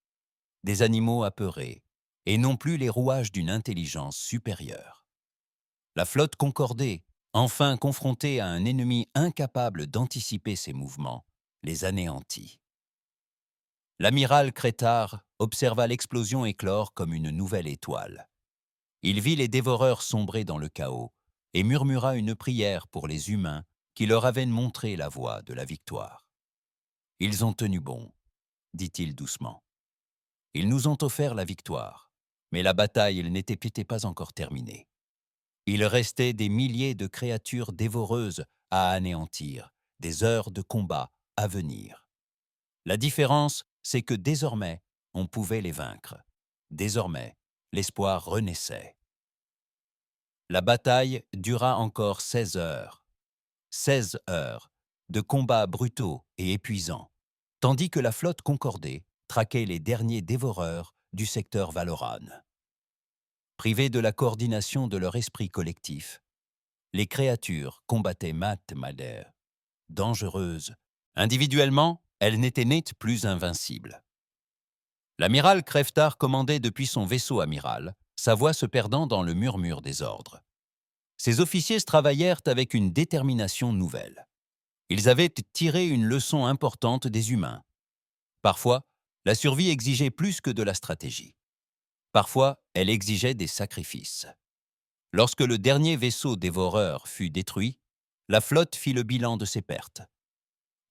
Des animaux apeurés, et non plus les rouages d'une intelligence supérieure. La flotte concordée, enfin confrontée à un ennemi incapable d'anticiper ses mouvements, les anéantit. L'amiral Crétard observa l'explosion éclore comme une nouvelle étoile. Il vit les dévoreurs sombrer dans le chaos et murmura une prière pour les humains qui leur avaient montré la voie de la victoire. « Ils ont tenu bon, dit-il doucement. Ils nous ont offert la victoire. Mais la bataille n'était pas encore terminée. Il restait des milliers de créatures dévoreuses à anéantir, des heures de combat à venir. La différence, c'est que désormais, on pouvait les vaincre. Désormais, l'espoir renaissait. La bataille dura encore 16 heures. 16 heures de combats brutaux et épuisants, tandis que la flotte Concordée traquait les derniers dévoreurs du secteur Valoran. Privés de la coordination de leur esprit collectif, les créatures combattaient Matt-Mader, dangereuses. Individuellement, elles n'étaient nette plus invincibles. L'amiral Creftar commandait depuis son vaisseau amiral, sa voix se perdant dans le murmure des ordres. Ses officiers travaillèrent avec une détermination nouvelle. Ils avaient tiré une leçon importante des humains. Parfois, la survie exigeait plus que de la stratégie. Parfois, elle exigeait des sacrifices. Lorsque le dernier vaisseau dévoreur fut détruit, la flotte fit le bilan de ses pertes.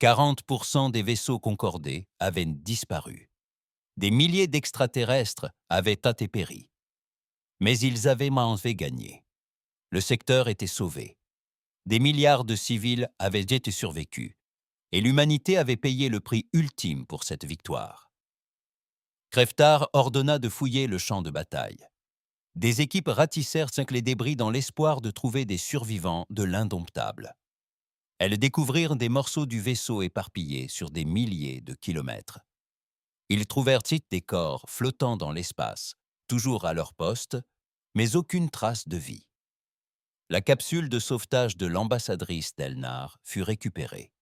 40% des vaisseaux concordés avaient disparu. Des milliers d'extraterrestres avaient atterri. Mais ils avaient gagné. Le secteur était sauvé. Des milliards de civils avaient été survécus. Et l'humanité avait payé le prix ultime pour cette victoire. Creftar ordonna de fouiller le champ de bataille. Des équipes ratissèrent les débris dans l'espoir de trouver des survivants de l'indomptable. Elles découvrirent des morceaux du vaisseau éparpillés sur des milliers de kilomètres. Ils trouvèrent des corps flottant dans l'espace, toujours à leur poste, mais aucune trace de vie. La capsule de sauvetage de l'ambassadrice Telnar fut récupérée.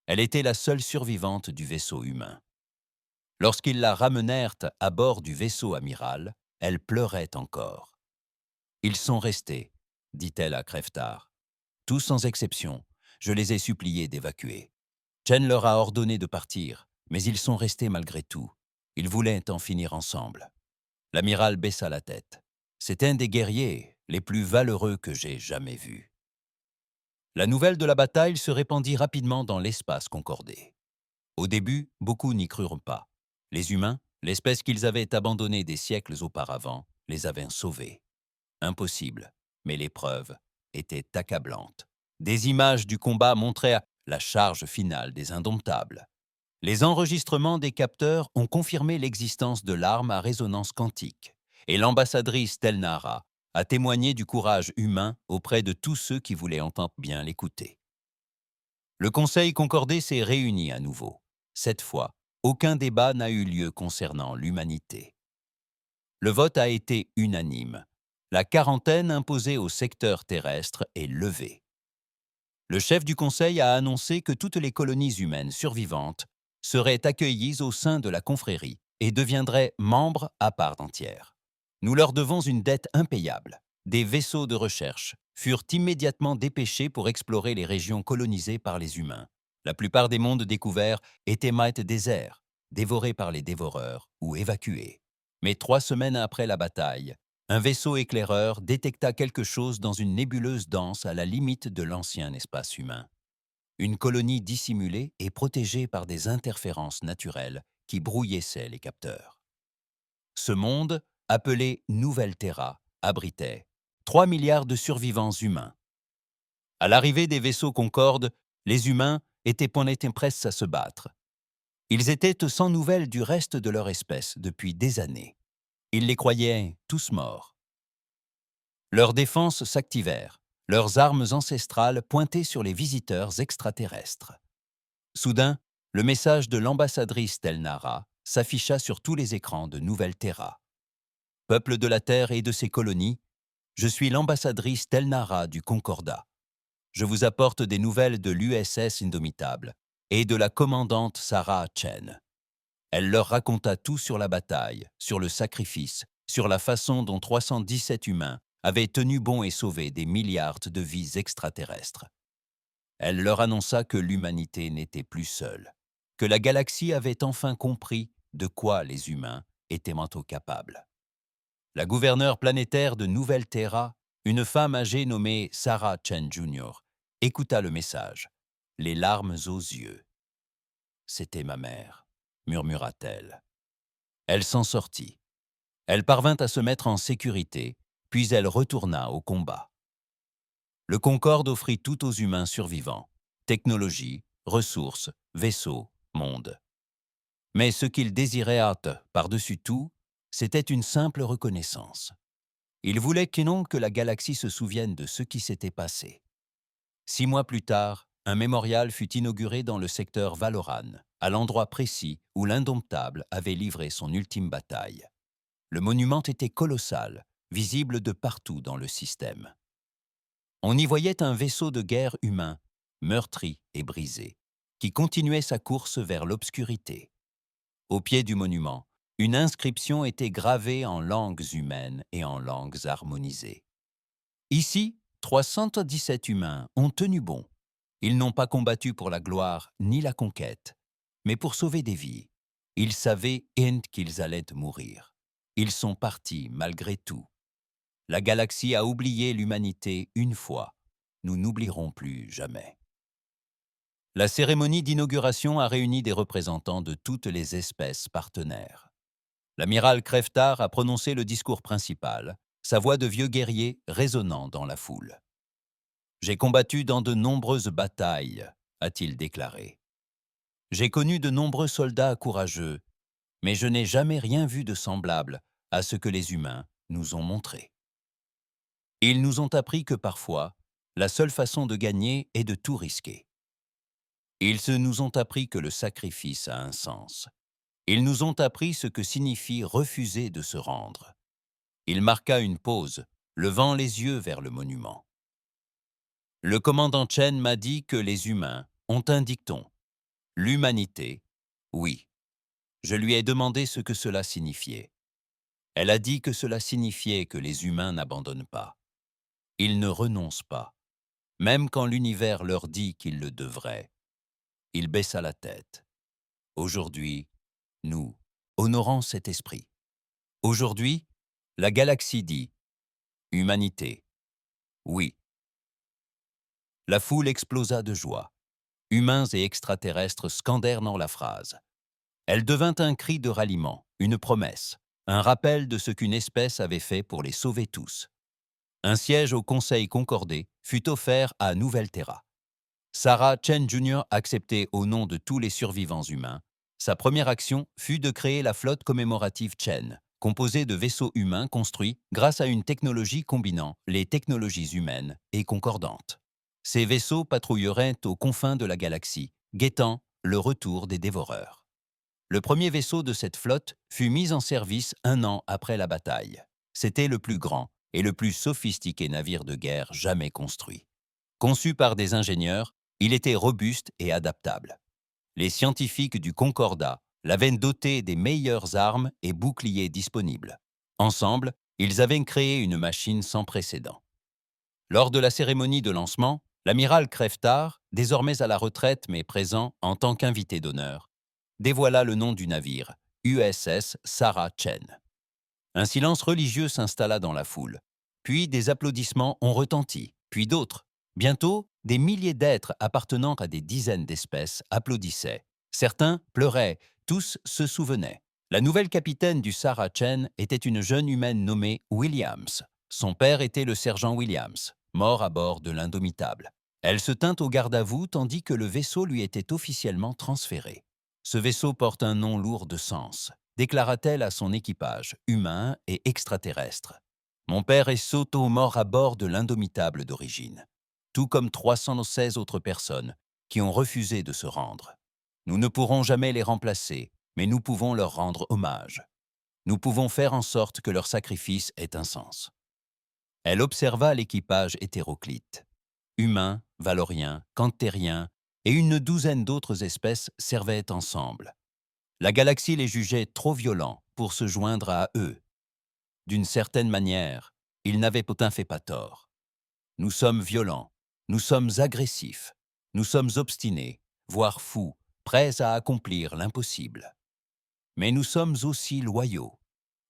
Elle était la seule survivante du vaisseau humain. Lorsqu'ils la ramenèrent à bord du vaisseau amiral, elle pleurait encore. « Ils sont restés, dit-elle à Creftar. Tous sans exception, je les ai suppliés d'évacuer. Chen leur a ordonné de partir, mais ils sont restés malgré tout. Ils voulaient en finir ensemble. » L'amiral baissa la tête. « C'est un des guerriers les plus valeureux que j'ai jamais vus. » La nouvelle de la bataille se répandit rapidement dans l'espace concordé. Au début, beaucoup n'y crurent pas. Les humains, l'espèce qu'ils avaient abandonnée des siècles auparavant, les avaient sauvés. Impossible, mais les preuves étaient accablantes. Des images du combat montraient la charge finale des indomptables. Les enregistrements des capteurs ont confirmé l'existence de l'arme à résonance quantique, et l'ambassadrice Telnara a témoigné du courage humain auprès de tous ceux qui voulaient entendre bien l'écouter. Le Conseil concordé s'est réuni à nouveau. Cette fois, aucun débat n'a eu lieu concernant l'humanité. Le vote a été unanime. La quarantaine imposée au secteur terrestre est levée. Le chef du Conseil a annoncé que toutes les colonies humaines survivantes seraient accueillies au sein de la confrérie et deviendraient membres à part entière. Nous leur devons une dette impayable. Des vaisseaux de recherche furent immédiatement dépêchés pour explorer les régions colonisées par les humains. La plupart des mondes découverts étaient déserts, dévorés par les dévoreurs ou évacués. Mais 3 semaines après la bataille, un vaisseau éclaireur détecta quelque chose dans une nébuleuse dense à la limite de l'ancien espace humain. Une colonie dissimulée et protégée par des interférences naturelles qui brouillaient les capteurs. Ce monde, appelé Nouvelle Terra, abritait 3 milliards de survivants humains. À l'arrivée des vaisseaux Concorde, les humains étaient prêts à se battre. Ils étaient sans nouvelles du reste de leur espèce depuis des années. Ils les croyaient tous morts. Leurs défenses s'activèrent, leurs armes ancestrales pointaient sur les visiteurs extraterrestres. Soudain, le message de l'ambassadrice Telnara s'afficha sur tous les écrans de Nouvelle Terra. « Peuple de la Terre et de ses colonies, je suis l'ambassadrice Telnara du Concordat. Je vous apporte des nouvelles de l'USS Indomitable et de la commandante Sarah Chen. » Elle leur raconta tout sur la bataille, sur le sacrifice, sur la façon dont 317 humains avaient tenu bon et sauvé des milliards de vies extraterrestres. Elle leur annonça que l'humanité n'était plus seule, que la galaxie avait enfin compris de quoi les humains étaient capables. La gouverneure planétaire de Nouvelle Terra, une femme âgée nommée Sarah Chen Jr., écouta le message, les larmes aux yeux. « C'était ma mère », murmura-t-elle. Elle s'en sortit. Elle parvint à se mettre en sécurité, puis elle retourna au combat. Le Concorde offrit tout aux humains survivants, technologie, ressources, vaisseaux, monde. Mais ce qu'ils désiraient par-dessus tout, c'était une simple reconnaissance. Ils voulaient que la galaxie se souvienne de ce qui s'était passé. 6 mois plus tard, un mémorial fut inauguré dans le secteur Valoran, à l'endroit précis où l'Indomptable avait livré son ultime bataille. Le monument était colossal, visible de partout dans le système. On y voyait un vaisseau de guerre humain, meurtri et brisé, qui continuait sa course vers l'obscurité. Au pied du monument, une inscription était gravée en langues humaines et en langues harmonisées. Ici, 317 humains ont tenu bon. Ils n'ont pas combattu pour la gloire ni la conquête, mais pour sauver des vies. Ils savaient qu'ils allaient mourir. Ils sont partis malgré tout. La galaxie a oublié l'humanité une fois. Nous n'oublierons plus jamais. La cérémonie d'inauguration a réuni des représentants de toutes les espèces partenaires. L'amiral Creftar a prononcé le discours principal, sa voix de vieux guerrier résonnant dans la foule. « J'ai combattu dans de nombreuses batailles », a-t-il déclaré. « J'ai connu de nombreux soldats courageux, mais je n'ai jamais rien vu de semblable à ce que les humains nous ont montré. Ils nous ont appris que parfois, la seule façon de gagner est de tout risquer. Ils nous ont appris que le sacrifice a un sens. Ils nous ont appris ce que signifie refuser de se rendre. » Il marqua une pause, levant les yeux vers le monument. « Le commandant Chen m'a dit que les humains ont un dicton. L'humanité, oui. Je lui ai demandé ce que cela signifiait. Elle a dit que cela signifiait que les humains n'abandonnent pas. Ils ne renoncent pas, même quand l'univers leur dit qu'ils le devraient. » Il baissa la tête. Aujourd'hui, nous honorons cet esprit. Aujourd'hui, la galaxie dit « Humanité, oui. » La foule explosa de joie. Humains et extraterrestres scandèrent dans la phrase. Elle devint un cri de ralliement, une promesse, un rappel de ce qu'une espèce avait fait pour les sauver tous. Un siège au Conseil concordé fut offert à Nouvelle Terra. Sarah Chen Jr. acceptait au nom de tous les survivants humains. Sa première action fut de créer la flotte commémorative Chen, composée de vaisseaux humains construits grâce à une technologie combinant les technologies humaines et concordantes. Ces vaisseaux patrouilleraient aux confins de la galaxie, guettant le retour des dévoreurs. Le premier vaisseau de cette flotte fut mis en service 1 an après la bataille. C'était le plus grand et le plus sophistiqué navire de guerre jamais construit. Conçu par des ingénieurs, il était robuste et adaptable. Les scientifiques du Concordat l'avaient doté des meilleures armes et boucliers disponibles. Ensemble, ils avaient créé une machine sans précédent. Lors de la cérémonie de lancement, l'amiral Creftar, désormais à la retraite mais présent en tant qu'invité d'honneur, dévoila le nom du navire, USS Sarah Chen. Un silence religieux s'installa dans la foule. Puis des applaudissements ont retenti, puis d'autres. Bientôt, des milliers d'êtres appartenant à des dizaines d'espèces applaudissaient. Certains pleuraient, tous se souvenaient. La nouvelle capitaine du Sarah Chen était une jeune humaine nommée Williams. Son père était le sergent Williams, mort à bord de l'Indomitable. Elle se tint au garde-à-vous tandis que le vaisseau lui était officiellement transféré. « Ce vaisseau porte un nom lourd de sens », déclara-t-elle à son équipage, humain et extraterrestre. « Mon père est mort à bord de l'Indomitable d'origine, tout comme 316 autres personnes qui ont refusé de se rendre. Nous ne pourrons jamais les remplacer, mais nous pouvons leur rendre hommage. Nous pouvons faire en sorte que leur sacrifice ait un sens. » Elle observa l'équipage hétéroclite. Humains, valoriens, cantériens et une douzaine d'autres espèces servaient ensemble. La galaxie les jugeait trop violents pour se joindre à eux. D'une certaine manière, ils n'avaient pourtant fait pas tort. Nous sommes violents, nous sommes agressifs, nous sommes obstinés, voire fous, prêts à accomplir l'impossible. Mais nous sommes aussi loyaux,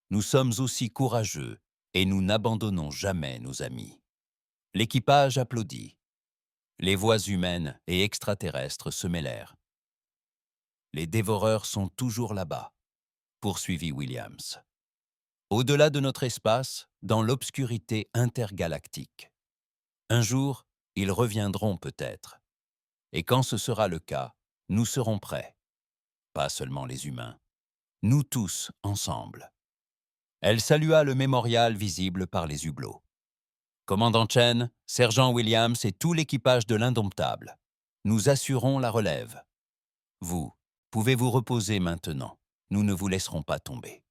nous sommes aussi courageux et nous n'abandonnons jamais nos amis. L'équipage applaudit. Les voix humaines et extraterrestres se mêlèrent. « Les dévoreurs sont toujours là-bas », poursuivit Williams. au-delà de notre espace, dans l'obscurité intergalactique. Un jour, ils reviendront peut-être. Et quand ce sera le cas, nous serons prêts. Pas seulement les humains, nous tous ensemble. Elle salua le mémorial visible par les hublots. Commandant Chen, sergent Williams et tout l'équipage de l'Indomptable, nous assurons la relève. Vous, pouvez vous reposer maintenant. Nous ne vous laisserons pas tomber.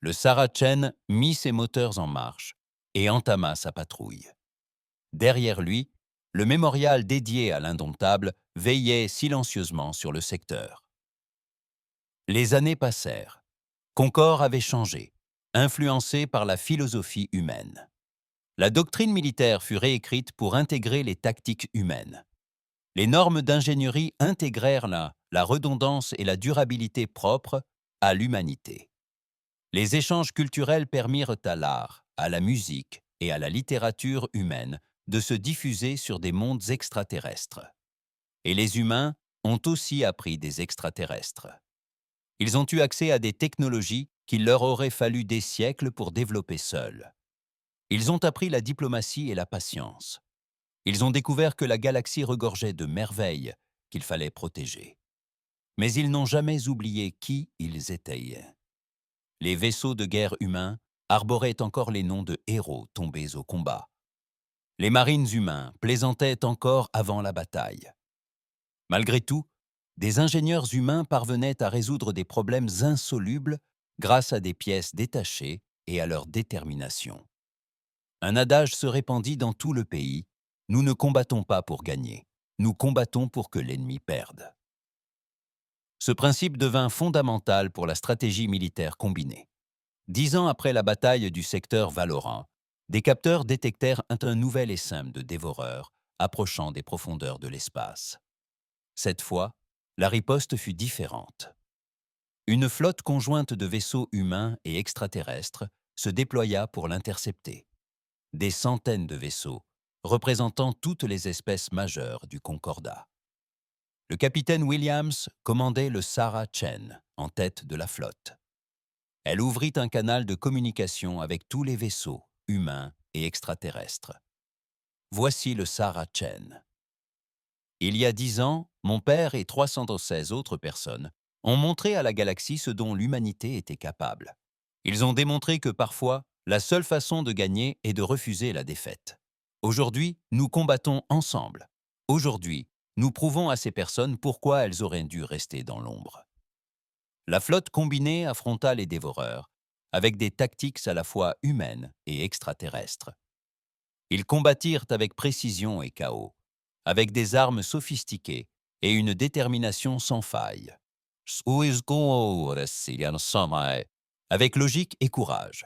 Le Sarah Chen mit ses moteurs en marche et entama sa patrouille. Derrière lui, le mémorial dédié à l'Indomptable veillait silencieusement sur le secteur. Les années passèrent. Concorde avait changé, influencé par la philosophie humaine. La doctrine militaire fut réécrite pour intégrer les tactiques humaines. Les normes d'ingénierie intégrèrent la redondance et la durabilité propres à l'humanité. Les échanges culturels permirent à l'art, à la musique et à la littérature humaine de se diffuser sur des mondes extraterrestres. Et les humains ont aussi appris des extraterrestres. Ils ont eu accès à des technologies qu'il leur aurait fallu des siècles pour développer seuls. Ils ont appris la diplomatie et la patience. Ils ont découvert que la galaxie regorgeait de merveilles qu'il fallait protéger. Mais ils n'ont jamais oublié qui ils étaient. Les vaisseaux de guerre humains arboraient encore les noms de héros tombés au combat. Les marines humains plaisantaient encore avant la bataille. Malgré tout, des ingénieurs humains parvenaient à résoudre des problèmes insolubles grâce à des pièces détachées et à leur détermination. Un adage se répandit dans tout le pays: nous ne combattons pas pour gagner, nous combattons pour que l'ennemi perde. Ce principe devint fondamental pour la stratégie militaire combinée. 10 ans après la bataille du secteur Valoran, des capteurs détectèrent un nouvel essaim de dévoreurs approchant des profondeurs de l'espace. Cette fois, la riposte fut différente. Une flotte conjointe de vaisseaux humains et extraterrestres se déploya pour l'intercepter. Des centaines de vaisseaux, représentant toutes les espèces majeures du Concordat. Le capitaine Williams commandait le Sarah Chen en tête de la flotte. Elle ouvrit un canal de communication avec tous les vaisseaux, humains et extraterrestres. Voici le Sarah Chen. Il y a 10 ans, mon père et 316 autres personnes ont montré à la galaxie ce dont l'humanité était capable. Ils ont démontré que parfois, la seule façon de gagner est de refuser la défaite. Aujourd'hui, nous combattons ensemble. Aujourd'hui, nous prouvons à ces personnes pourquoi elles auraient dû rester dans l'ombre. La flotte combinée affronta les dévoreurs, avec des tactiques à la fois humaines et extraterrestres. Ils combattirent avec précision et chaos, avec des armes sophistiquées et une détermination sans faille. Avec logique et courage.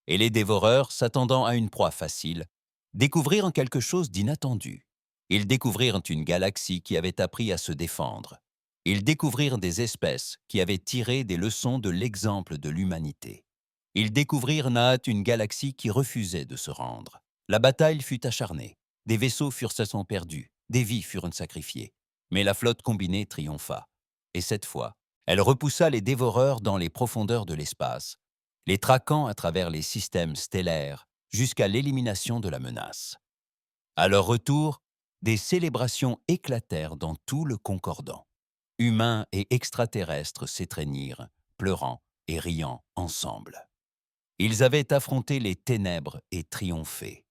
Et les dévoreurs, s'attendant à une proie facile, découvrirent quelque chose d'inattendu. Ils découvrirent une galaxie qui avait appris à se défendre. Ils découvrirent des espèces qui avaient tiré des leçons de l'exemple de l'humanité. Ils découvrirent une galaxie qui refusait de se rendre. La bataille fut acharnée. Des vaisseaux furent perdus. Des vies furent sacrifiées. Mais la flotte combinée triompha. Et cette fois, elle repoussa les dévoreurs dans les profondeurs de l'espace, les traquant à travers les systèmes stellaires jusqu'à l'élimination de la menace. À leur retour, des célébrations éclatèrent dans tout le Concordant. Humains et extraterrestres s'étreignirent, pleurant et riant ensemble. Ils avaient affronté les ténèbres et triomphé.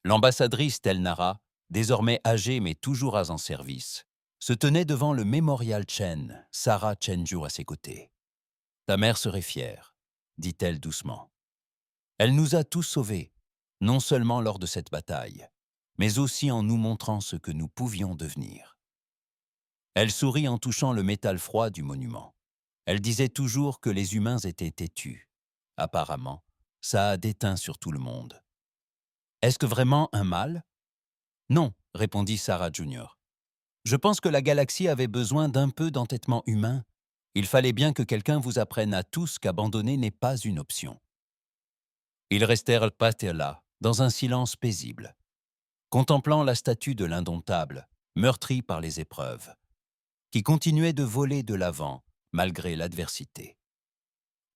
L'ambassadrice Telnara, désormais âgée mais toujours en service, se tenait devant le mémorial Chen, Sarah Chenju à ses côtés. « Ta mère serait fière », dit-elle doucement. « Elle nous a tous sauvés, non seulement lors de cette bataille, mais aussi en nous montrant ce que nous pouvions devenir. » Elle sourit en touchant le métal froid du monument. Elle disait toujours que les humains étaient têtus. Apparemment, ça a déteint sur tout le monde. « Est-ce que vraiment un mal ?»« Non, » répondit Sarah Junior. « Je pense que la galaxie avait besoin d'un peu d'entêtement humain. Il fallait bien que quelqu'un vous apprenne à tous qu'abandonner n'est pas une option. » Ils restèrent pastés là, dans un silence paisible, contemplant la statue de l'Indomptable, meurtrie par les épreuves, qui continuait de voler de l'avant malgré l'adversité.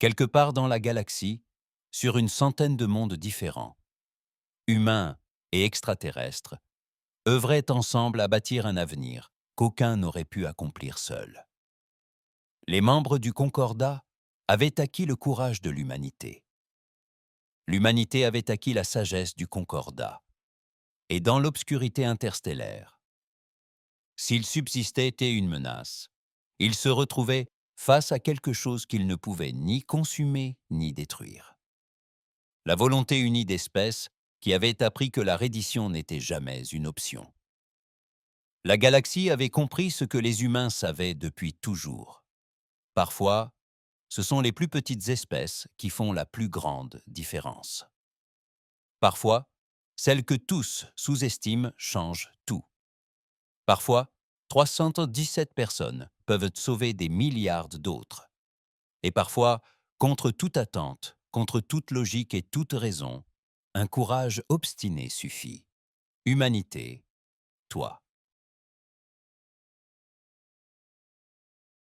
Quelque part dans la galaxie, sur une centaine de mondes différents, humains et extraterrestres, œuvraient ensemble à bâtir un avenir qu'aucun n'aurait pu accomplir seul. Les membres du Concordat avaient acquis le courage de l'humanité. L'humanité avait acquis la sagesse du Concordat. Et dans l'obscurité interstellaire, s'il subsistait une menace, ils se retrouvaient face à quelque chose qu'ils ne pouvaient ni consumer ni détruire. La volonté unie d'espèces qui avait appris que la reddition n'était jamais une option. La galaxie avait compris ce que les humains savaient depuis toujours. Parfois, ce sont les plus petites espèces qui font la plus grande différence. Parfois, celles que tous sous-estiment changent tout. Parfois, 317 personnes peuvent sauver des milliards d'autres. Et parfois, contre toute attente, contre toute logique et toute raison, un courage obstiné suffit. Humanité, toi.